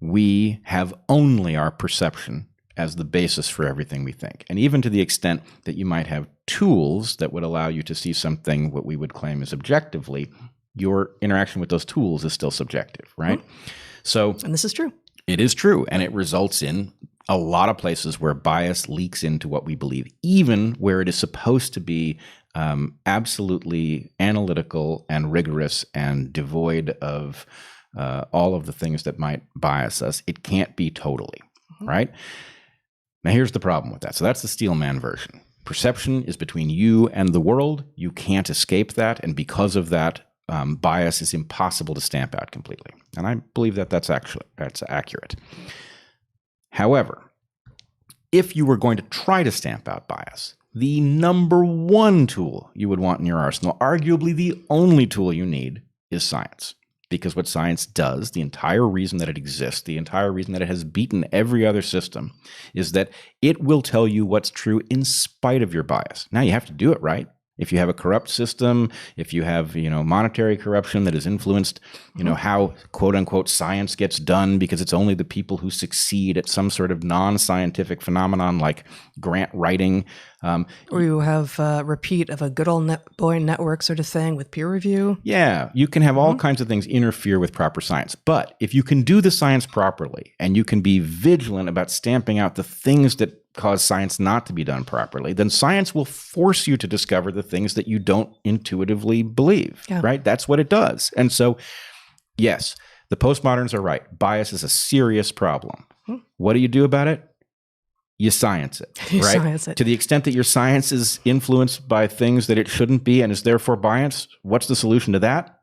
we have only our perception as the basis for everything we think. And even to the extent that you might have tools that would allow you to see something what we would claim is objectively, your interaction with those tools is still subjective, right? And this is true. It is true, and it results in a lot of places where bias leaks into what we believe, even where it is supposed to be absolutely analytical and rigorous and devoid of all of the things that might bias us. It can't be totally, right? Now, here's the problem with that. So that's the Steelman version. Perception is between you and the world. You can't escape that, and because of that, bias is impossible to stamp out completely. And I believe that that's accurate. However, if you were going to try to stamp out bias, the number one tool you would want in your arsenal, arguably the only tool you need, is science. Because what science does, the entire reason that it exists, the entire reason that it has beaten every other system, is that it will tell you what's true in spite of your bias. Now, you have to do it right. If you have a corrupt system, if you have, monetary corruption that has influenced, how quote unquote science gets done because it's only the people who succeed at some sort of non-scientific phenomenon like grant writing. Or you have a repeat of a good old boy network sort of thing with peer review. Yeah, you can have all kinds of things interfere with proper science. But if you can do the science properly and you can be vigilant about stamping out the things that cause science not to be done properly, then science will force you to discover the things that you don't intuitively believe, right? That's what it does. And so, yes, the postmoderns are right. Bias is a serious problem. What do you do about it? You science it, right? Science it. To the extent that your science is influenced by things that it shouldn't be and is therefore biased, what's the solution to that?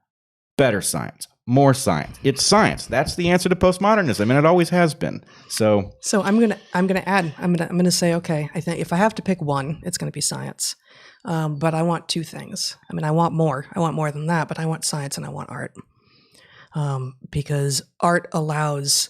Better science, more science. It's science. That's the answer to postmodernism, and it always has been. So I'm gonna say, okay, I think if I have to pick one, it's gonna be science. But I want two things. I want more. I want more than that, but I want science and I want art. Because art allows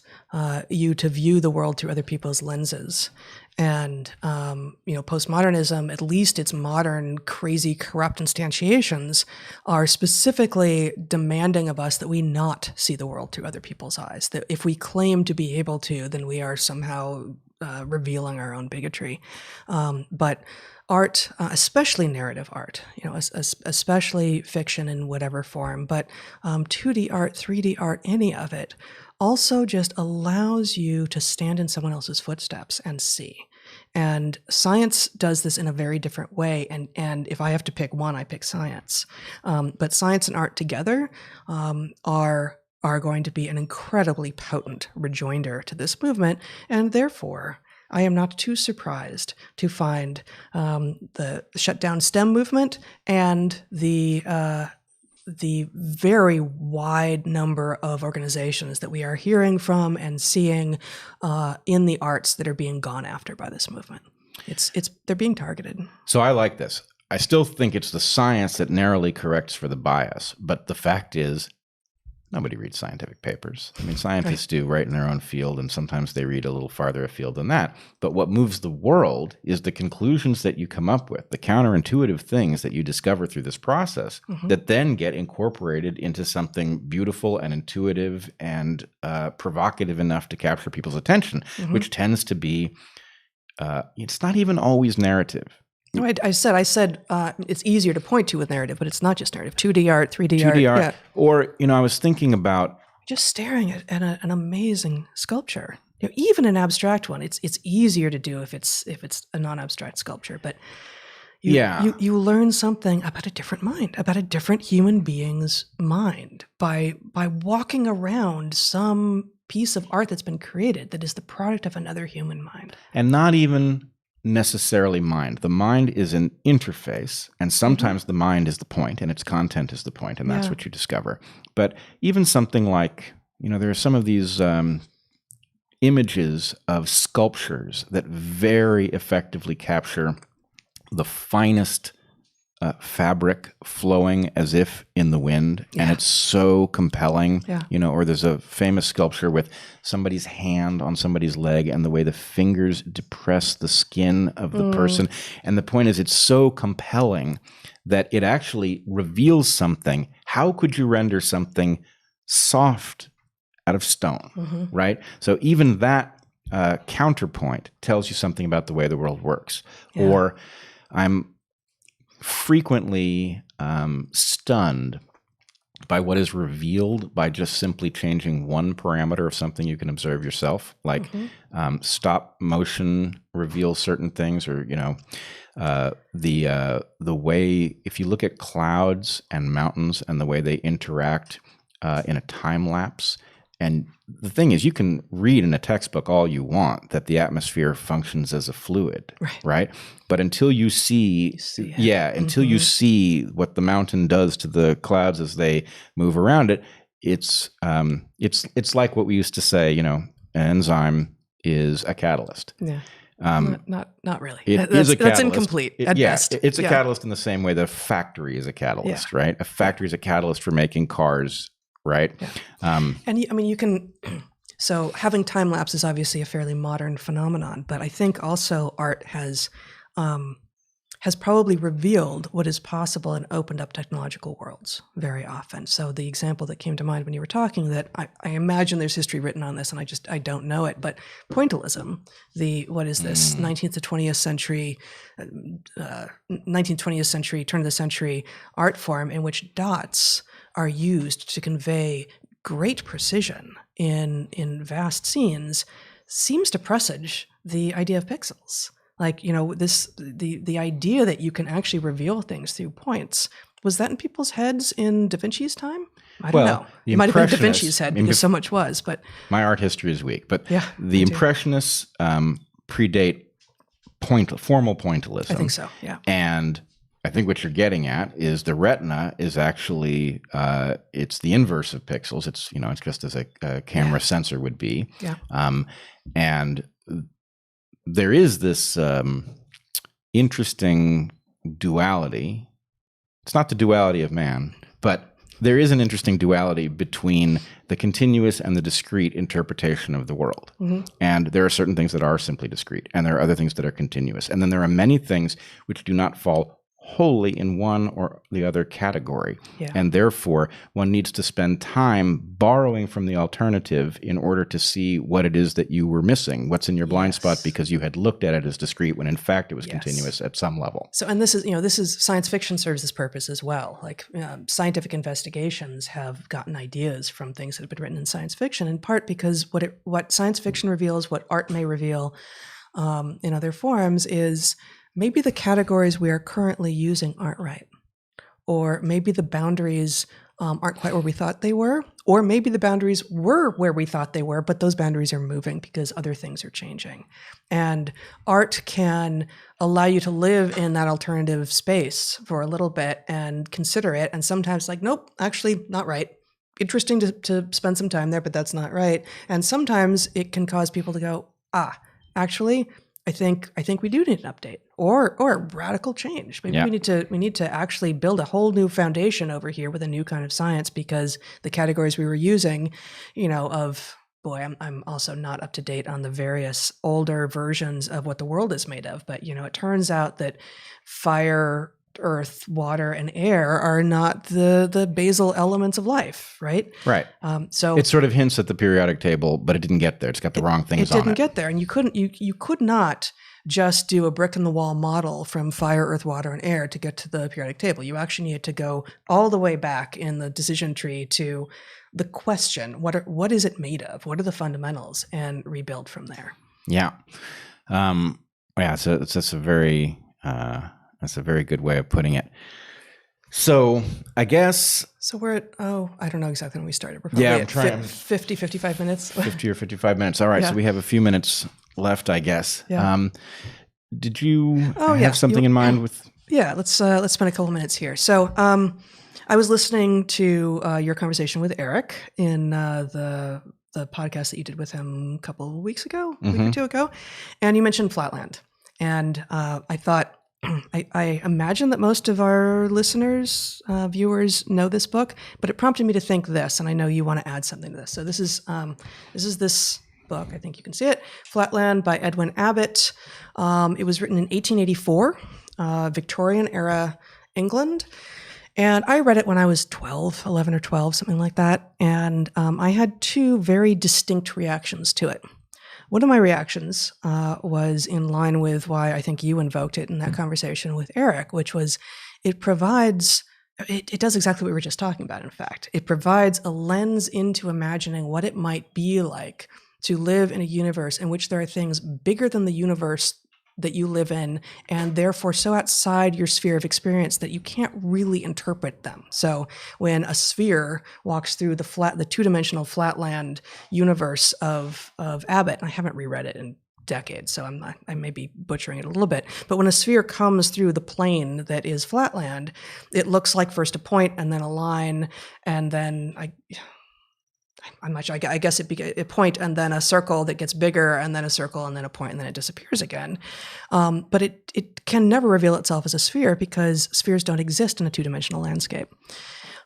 you to view the world through other people's lenses. And, postmodernism, at least its modern, crazy, corrupt instantiations, are specifically demanding of us that we not see the world through other people's eyes. That if we claim to be able to, then we are somehow revealing our own bigotry. But art, especially narrative art, especially fiction in whatever form, but 2D art, 3D art, any of it, also just allows you to stand in someone else's footsteps and see. And science does this in a very different way. And if I have to pick one, I pick science. But science and art together are going to be an incredibly potent rejoinder to this movement. And therefore, I am not too surprised to find the shutdown STEM movement and the very wide number of organizations that we are hearing from and seeing in the arts that are being gone after by this movement. They're being targeted. So I like this. I still think it's the science that narrowly corrects for the bias, but the fact is, nobody reads scientific papers. Scientists do right in their own field, and sometimes they read a little farther afield than that. But what moves the world is the conclusions that you come up with, the counterintuitive things that you discover through this process that then get incorporated into something beautiful and intuitive and provocative enough to capture people's attention, which tends to be, it's not even always narrative. No, I said it's easier to point to with narrative, but it's not just narrative. 2D art, 3D art. Yeah. Or, I was thinking about just staring at an amazing sculpture. Even an abstract one, it's easier to do if it's a non-abstract sculpture. But you learn something about a different mind, about a different human being's mind by walking around some piece of art that's been created that is the product of another human mind. And not even necessarily mind. The mind is an interface, and sometimes the mind is the point and its content is the point, and that's what you discover. But even something like, there are some of these images of sculptures that very effectively capture the finest fabric flowing as if in the wind, and it's so compelling. Or there's a famous sculpture with somebody's hand on somebody's leg and the way the fingers depress the skin of the person, and the point is it's so compelling that it actually reveals something. How could you render something soft out of stone, right? So even that counterpoint tells you something about the way the world works. Or I'm frequently stunned by what is revealed by just simply changing one parameter of something you can observe yourself. Like stop motion reveals certain things, or the way, if you look at clouds and mountains and the way they interact in a time lapse. And the thing is, you can read in a textbook all you want that the atmosphere functions as a fluid, right? But until you see until you see what the mountain does to the clouds as they move around it, it's like what we used to say, an enzyme is a catalyst. Yeah. Not really. That's a catalyst. That's incomplete at best. It's a catalyst in the same way that a factory is a catalyst, right? A factory is a catalyst for making cars. Right. Yeah. And you can, so having time lapse is obviously a fairly modern phenomenon, but I think also art has has probably revealed what is possible and opened up technological worlds very often. So the example that came to mind when you were talking, that I imagine there's history written on this, and I don't know it, but pointillism, what is this, 19th to 20th century, 19th, 20th century, turn of the century art form in which dots are used to convey great precision in vast scenes, seems to presage the idea of pixels. Like, the idea that you can actually reveal things through points, was that in people's heads in Da Vinci's time? I don't know. It might have been Da Vinci's head because so much was, but my art history is weak. But yeah, the Impressionists predate formal pointillism. I think so, yeah. And I think what you're getting at is the retina is actually it's the inverse of pixels. It's it's just as a camera sensor would be. Yeah. And there is this interesting duality. It's not the duality of man, but there is an interesting duality between the continuous and the discrete interpretation of the world. Mm-hmm. And there are certain things that are simply discrete, and there are other things that are continuous. And then there are many things which do not fall wholly in one or the other category. Yeah. And therefore, one needs to spend time borrowing from the alternative in order to see what it is that you were missing, what's in your blind spot, because you had looked at it as discrete when in fact it was continuous at some level. So, and this is science fiction serves this purpose as well. Like scientific investigations have gotten ideas from things that have been written in science fiction, in part because what science fiction reveals, what art may reveal in other forms, is maybe the categories we are currently using aren't right, or maybe the boundaries aren't quite where we thought they were, or maybe the boundaries were where we thought they were, but those boundaries are moving because other things are changing. And art can allow you to live in that alternative space for a little bit and consider it, and sometimes like, nope, actually not right. Interesting to spend some time there, but that's not right. And sometimes it can cause people to go, actually, I think we do need an update or a radical change. Maybe we need to actually build a whole new foundation over here with a new kind of science, because the categories we were using, I'm also not up to date on the various older versions of what the world is made of. But it turns out that fire, earth, water, and air are not the basal elements of life, right? Right. So it sort of hints at the periodic table, but it didn't get there. It's got the wrong things on it. It didn't get there, and you could not just do a brick in the wall model from fire, earth, water, and air to get to the periodic table. You actually needed to go all the way back in the decision tree to the question: what is it made of? What are the fundamentals? And rebuild from there. Yeah. So that's a very that's a very good way of putting it. So I guess... So we're at, I don't know exactly when we started. We're probably at 50, 55 minutes. 50 or 55 minutes. All right. So we have a few minutes left, I guess. Yeah. Did you have something in mind with... Yeah, let's spend a couple minutes here. So I was listening to your conversation with Eric in the podcast that you did with him a couple of weeks ago, a week or two ago. And you mentioned Flatland. And I thought... I imagine that most of our listeners, viewers know this book, but it prompted me to think this, and I know you want to add something to this. So this is this book. I think you can see it, Flatland by Edwin Abbott. It was written in 1884, Victorian era England. And I read it when I was 11 or 12, something like that. And I had two very distinct reactions to it. One of my reactions was in line with why I think you invoked it in that conversation with Eric, which was it does exactly what we were just talking about, in fact. It provides a lens into imagining what it might be like to live in a universe in which there are things bigger than the universe that you live in, and therefore so outside your sphere of experience that you can't really interpret them. So when a sphere walks through the two-dimensional Flatland universe of Abbott, and I haven't reread it in decades, so I may be butchering it a little bit, but when a sphere comes through the plane that is Flatland, it looks like first a point and then a line, and then I'm not sure. I guess it'd be a point and then a circle that gets bigger, and then a circle and then a point, and then it disappears again. But it can never reveal itself as a sphere because spheres don't exist in a two-dimensional landscape.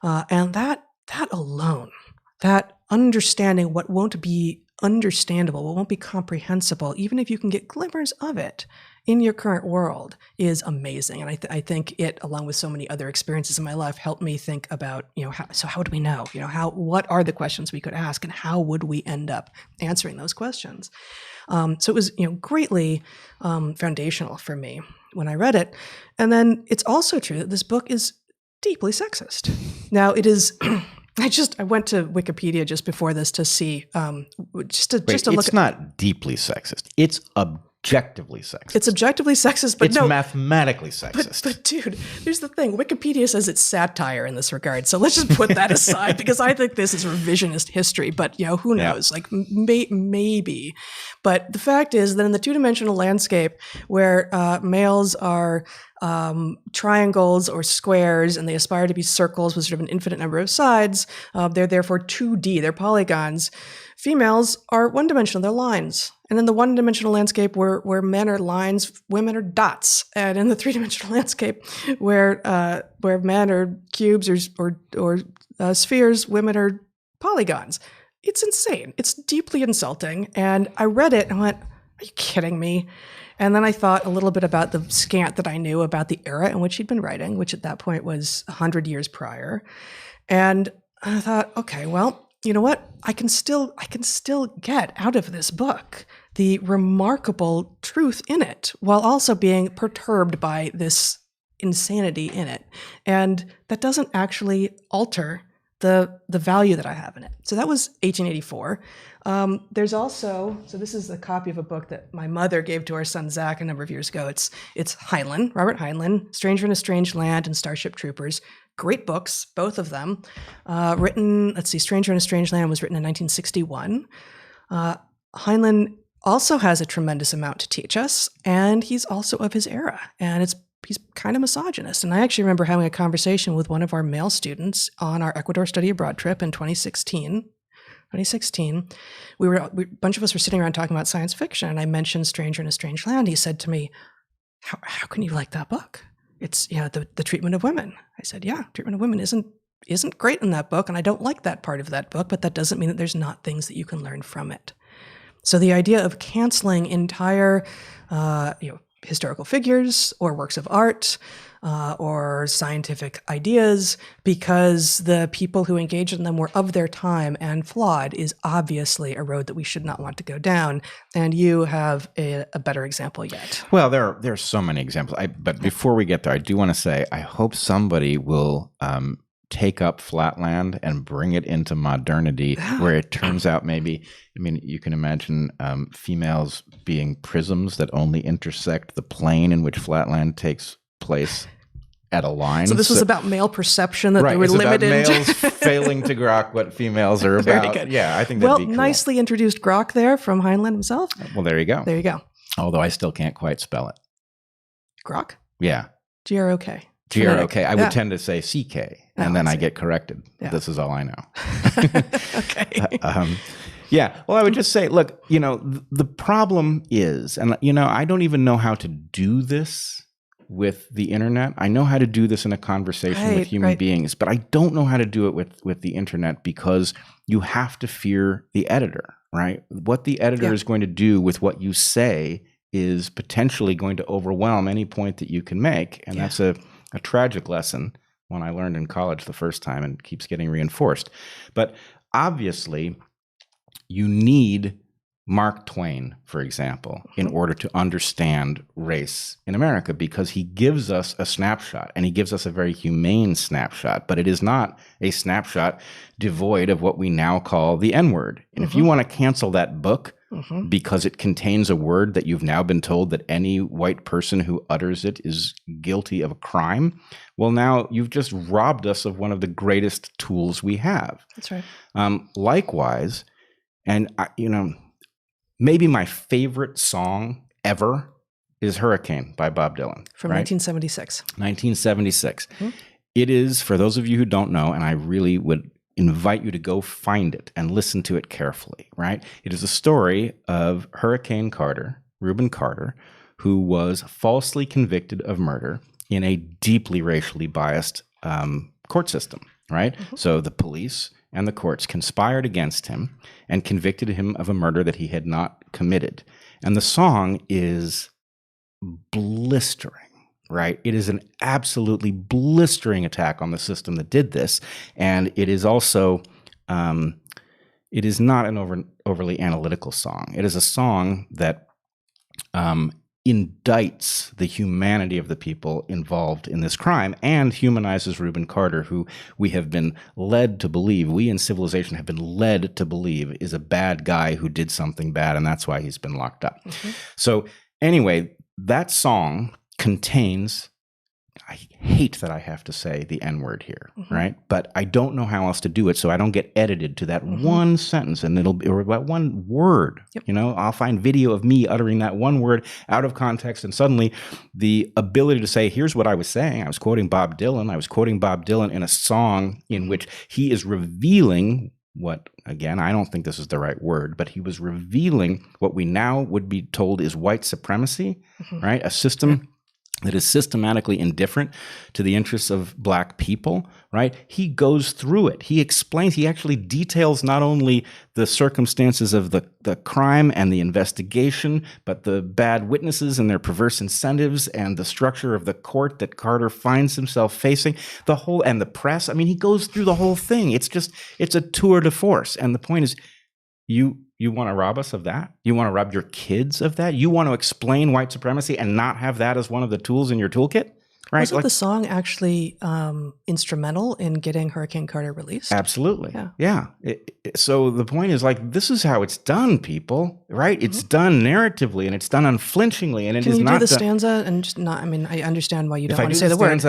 And that alone, that understanding what won't be understandable, what won't be comprehensible, even if you can get glimmers of it, in your current world is amazing. And I think it, along with so many other experiences in my life, helped me think about, how would we know? What are the questions we could ask, and how would we end up answering those questions? So it was, greatly foundational for me when I read it. And then it's also true that this book is deeply sexist. Now, it is. I went to Wikipedia just before this to see, just to look. It's not deeply sexist. It's objectively sexist. It's objectively sexist, but it's mathematically sexist. But dude, here's the thing. Wikipedia says it's satire in this regard. So let's just put that aside, because I think this is revisionist history. But who knows? Like maybe. But the fact is that in the two-dimensional landscape, where males are triangles or squares, and they aspire to be circles with sort of an infinite number of sides, they're therefore 2D, they're polygons. Females are one-dimensional, they're lines. And in the one-dimensional landscape where men are lines, women are dots. And in the three-dimensional landscape where men are cubes or spheres, women are polygons. It's insane. It's deeply insulting. And I read it and went, are you kidding me? And then I thought a little bit about the scant that I knew about the era in which he'd been writing, which at that point was 100 years prior. And I thought, okay, well, you know what? I can still get out of this book the remarkable truth in it, while also being perturbed by this insanity in it. And that doesn't actually alter the value that I have in it. So that was 1884. There's also, so this is a copy of a book that my mother gave to our son Zach a number of years ago. It's Heinlein, Robert Heinlein, Stranger in a Strange Land and Starship Troopers. Great books, both of them. Written, Stranger in a Strange Land was written in 1961. Heinlein also has a tremendous amount to teach us, and he's also of his era, and he's kind of misogynist. And I actually remember having a conversation with one of our male students on our Ecuador study abroad trip in 2016. A bunch of us were sitting around talking about science fiction, and I mentioned Stranger in a Strange Land. He said to me, how can you like that book? It's, the treatment of women. I said, yeah, treatment of women isn't great in that book, and I don't like that part of that book, but that doesn't mean that there's not things that you can learn from it. So the idea of canceling entire, historical figures or works of art or scientific ideas because the people who engaged in them were of their time and flawed is obviously a road that we should not want to go down. And you have a better example yet. Well, there's so many examples. But before we get there, I do want to say I hope somebody will take up Flatland and bring it into modernity, where it turns out you can imagine females being prisms that only intersect the plane in which Flatland takes place at a line. So this was about male perception, that they were limited. About males failing to grok what females are about. Very good. Yeah, I think that'd be cool. Nicely introduced grok there from Heinlein himself. Well, there you go. There you go. Although I still can't quite spell it. Grok? Yeah. G-R-O-K. G-R-O-K. I would tend to say C-K, and then I get corrected. Yeah. This is all I know. Okay. Yeah. Well, I would just say, look, the problem is, and, I don't even know how to do this with the internet. I know how to do this in a conversation with human beings, but I don't know how to do it with the internet, because you have to fear the editor, right? What the editor is going to do with what you say is potentially going to overwhelm any point that you can make. And that's a tragic lesson, one I learned in college the first time and keeps getting reinforced. But obviously, you need Mark Twain, for example, in order to understand race in America, because he gives us a snapshot, and he gives us a very humane snapshot, but it is not a snapshot devoid of what we now call the N-word. And if you want to cancel that book because it contains a word that you've now been told that any white person who utters it is guilty of a crime, well, now you've just robbed us of one of the greatest tools we have. That's right. Likewise, and maybe my favorite song ever is Hurricane by Bob Dylan. From 1976. 1976. It is, for those of you who don't know, and I really would invite you to go find it and listen to it carefully, right? It is a story of Hurricane Carter, Reuben Carter, who was falsely convicted of murder in a deeply racially biased court system, right? So the police and the courts conspired against him and convicted him of a murder that he had not committed. And the song is blistering. Right? It is an absolutely blistering attack on the system that did this. And it is also, it is not an overly analytical song. It is a song that indicts the humanity of the people involved in this crime and humanizes Reuben Carter, who we have been led to believe, we in civilization have been led to believe is a bad guy who did something bad, and that's why he's been locked up. Mm-hmm. So anyway, that song contains, I hate that I have to say the N-word here, mm-hmm. right? But I don't know how else to do it, so I don't get edited to that mm-hmm. one sentence, and or about one word. Yep. I'll find video of me uttering that one word out of context, and suddenly the ability to say, here's what I was saying. I was quoting Bob Dylan. I was quoting Bob Dylan in a song in which he is revealing what, again, I don't think this is the right word, but he was revealing what we now would be told is white supremacy, mm-hmm. right? A system that is systematically indifferent to the interests of Black people, right? He goes through it. He explains, he actually details not only the circumstances of the crime and the investigation, but the bad witnesses and their perverse incentives and the structure of the court that Carter finds himself facing, and the press. I mean, he goes through the whole thing. It's a tour de force. And the point is, you want to rob us of that? You want to rob your kids of that? You want to explain white supremacy and not have that as one of the tools in your toolkit? Right? Wasn't the song actually instrumental in getting Hurricane Carter released? Absolutely. Yeah. So the point is, this is how it's done, people, right? Mm-hmm. It's done narratively and it's done unflinchingly. And it is not. Can you do the stanza and just not, I understand why you don't want to say the word.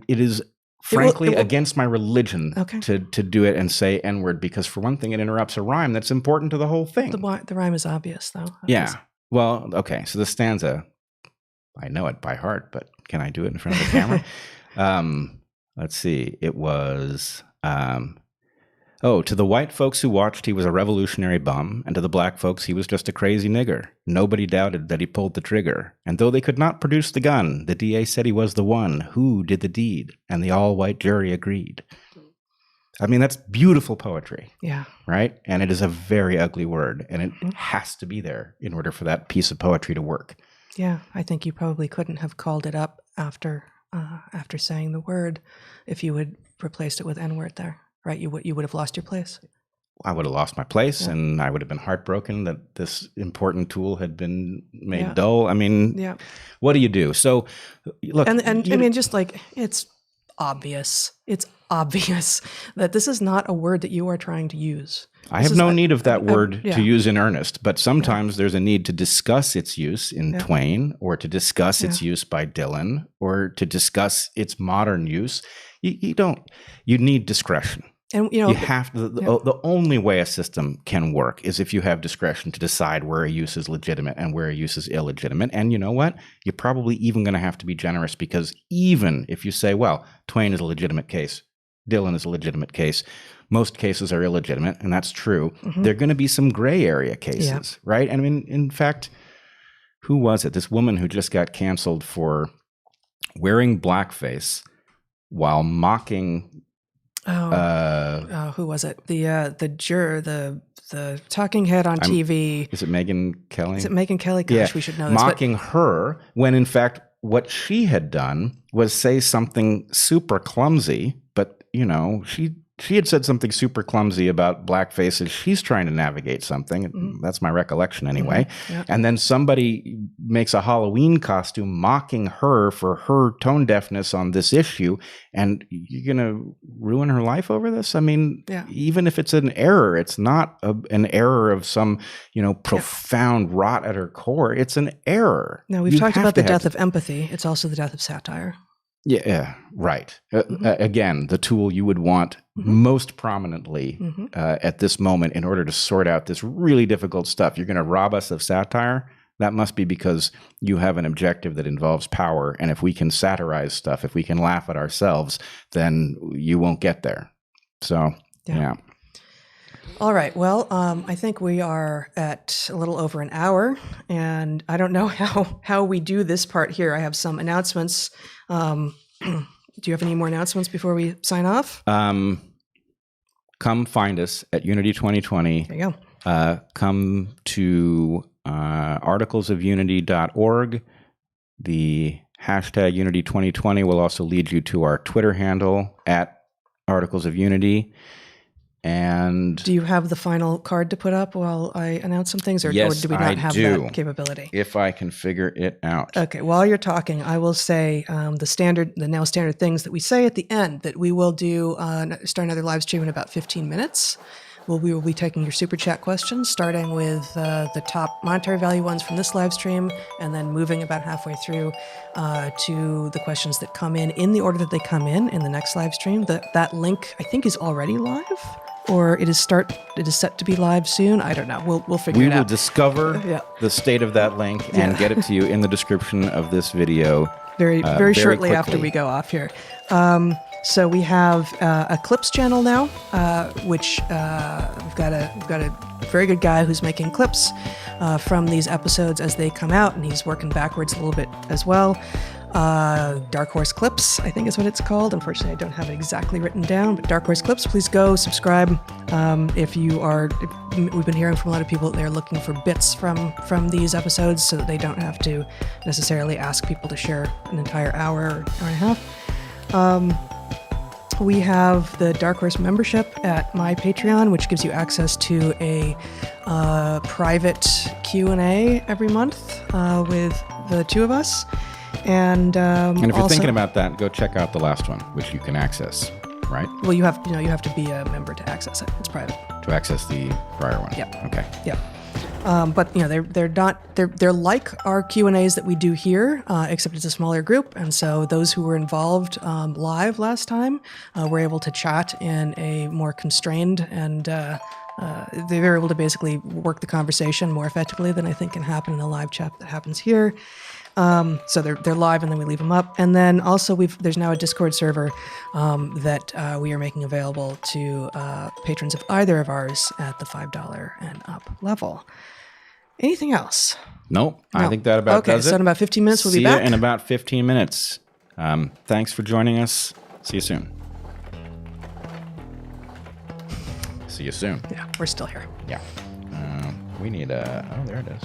It is frankly against my religion to do it and say N-word, because for one thing, it interrupts a rhyme that's important to the whole thing. The rhyme is obvious, though. Yeah. Well, okay. So the stanza, I know it by heart, but can I do it in front of the camera? Let's see. It was, to the white folks who watched, he was a revolutionary bum, and to the Black folks, he was just a crazy nigger. Nobody doubted that he pulled the trigger. And though they could not produce the gun, the DA said he was the one who did the deed, and the all-white jury agreed. I mean, that's beautiful poetry. Yeah. Right? And it is a very ugly word, and it has to be there in order for that piece of poetry to work. Yeah, I think you probably couldn't have called it up after saying the word if you had replaced it with N-word there. Right, you would have lost your place. I would have lost my place, and I would have been heartbroken that this important tool had been made dull. I mean, what do you do? So, look, it's obvious. It's obvious that this is not a word that you are trying to use. I have no need of that word to use in earnest, but sometimes there's a need to discuss its use in Twain, or to discuss its use by Dylan, or to discuss its modern use. You need discretion. And you have to, the only way a system can work is if you have discretion to decide where a use is legitimate and where a use is illegitimate. And you know what? You're probably even going to have to be generous, because even if you say, well, Twain is a legitimate case, Dylan is a legitimate case, most cases are illegitimate, and that's true. Mm-hmm. There are going to be some gray area cases, right? I mean, in fact, who was it? This woman who just got canceled for wearing blackface while mocking. Who was it? The juror, the talking head on TV. Is it Megyn Kelly? Is it Megyn Kelly? Gosh, we should know this. Mocking her when, in fact, what she had done was say something super clumsy, but, she had said something super clumsy about blackface as she's trying to navigate something. Mm-hmm. That's my recollection anyway. Mm-hmm. Yeah. And then somebody makes a Halloween costume mocking her for her tone deafness on this issue. And you're going to ruin her life over this? I mean, even if it's an error, it's not an error of some, profound rot at her core. It's an error. Now, we've talked about the death of empathy. It's also the death of satire. Yeah, right. Again, the tool you would want most prominently at this moment in order to sort out this really difficult stuff. You're going to rob us of satire? That must be because you have an objective that involves power. And if we can satirize stuff, if we can laugh at ourselves, then you won't get there. So, yeah. All right. Well, I think we are at a little over an hour, and I don't know how we do this part here. I have some announcements. Do you have any more announcements before we sign off? Come find us at Unity 2020. There you go. Come to articlesofunity.org. The hashtag Unity 2020 will also lead you to our Twitter handle at Articles of Unity. And do you have the final card to put up while I announce some things, or yes, do we not I have do. that capability? If I can figure it out. Okay, while you're talking, I will say the now standard things that we say at the end, that we will do start another live stream in about 15 minutes. We will be taking your super chat questions, starting with the top monetary value ones from this live stream, and then moving about halfway through to the questions that come in the order that they come in the next live stream. That link, I think, is already live, or it is set to be live soon. I don't know. We'll figure it out. We will discover the state of that link and get it to you in the description of this video very shortly quickly. after we go off here. So we have a clips channel now, which we've got a very good guy who's making clips from these episodes as they come out, and he's working backwards a little bit as well. DarkHorse Clips, I think is what it's called. Unfortunately, I don't have it exactly written down, but DarkHorse Clips, please go subscribe. We've been hearing from a lot of people that they're looking for bits from these episodes so that they don't have to necessarily ask people to share an entire hour or hour and a half. We have the DarkHorse membership at my Patreon, which gives you access to a private Q&A every month with the two of us. And if you're thinking about that, go check out the last one, which you can access, right? Well, you have to be a member to access it. It's private. To access the prior one. Yep. Okay. Yep. But they're like our Q&As that we do here, except it's a smaller group, and so those who were involved live last time were able to chat in a more constrained and they were able to basically work the conversation more effectively than I think can happen in a live chat that happens here. So they're live, and then we leave them up. And then also there's now a Discord server that we are making available to patrons of either of ours at the $5 and up level. Anything else? Nope. No. I think that about does it. So in about 15 minutes we'll be back. See you in about 15 minutes. Thanks for joining us. See you soon. See you soon. Yeah, we're still here. Yeah. We need a... Oh, there it is.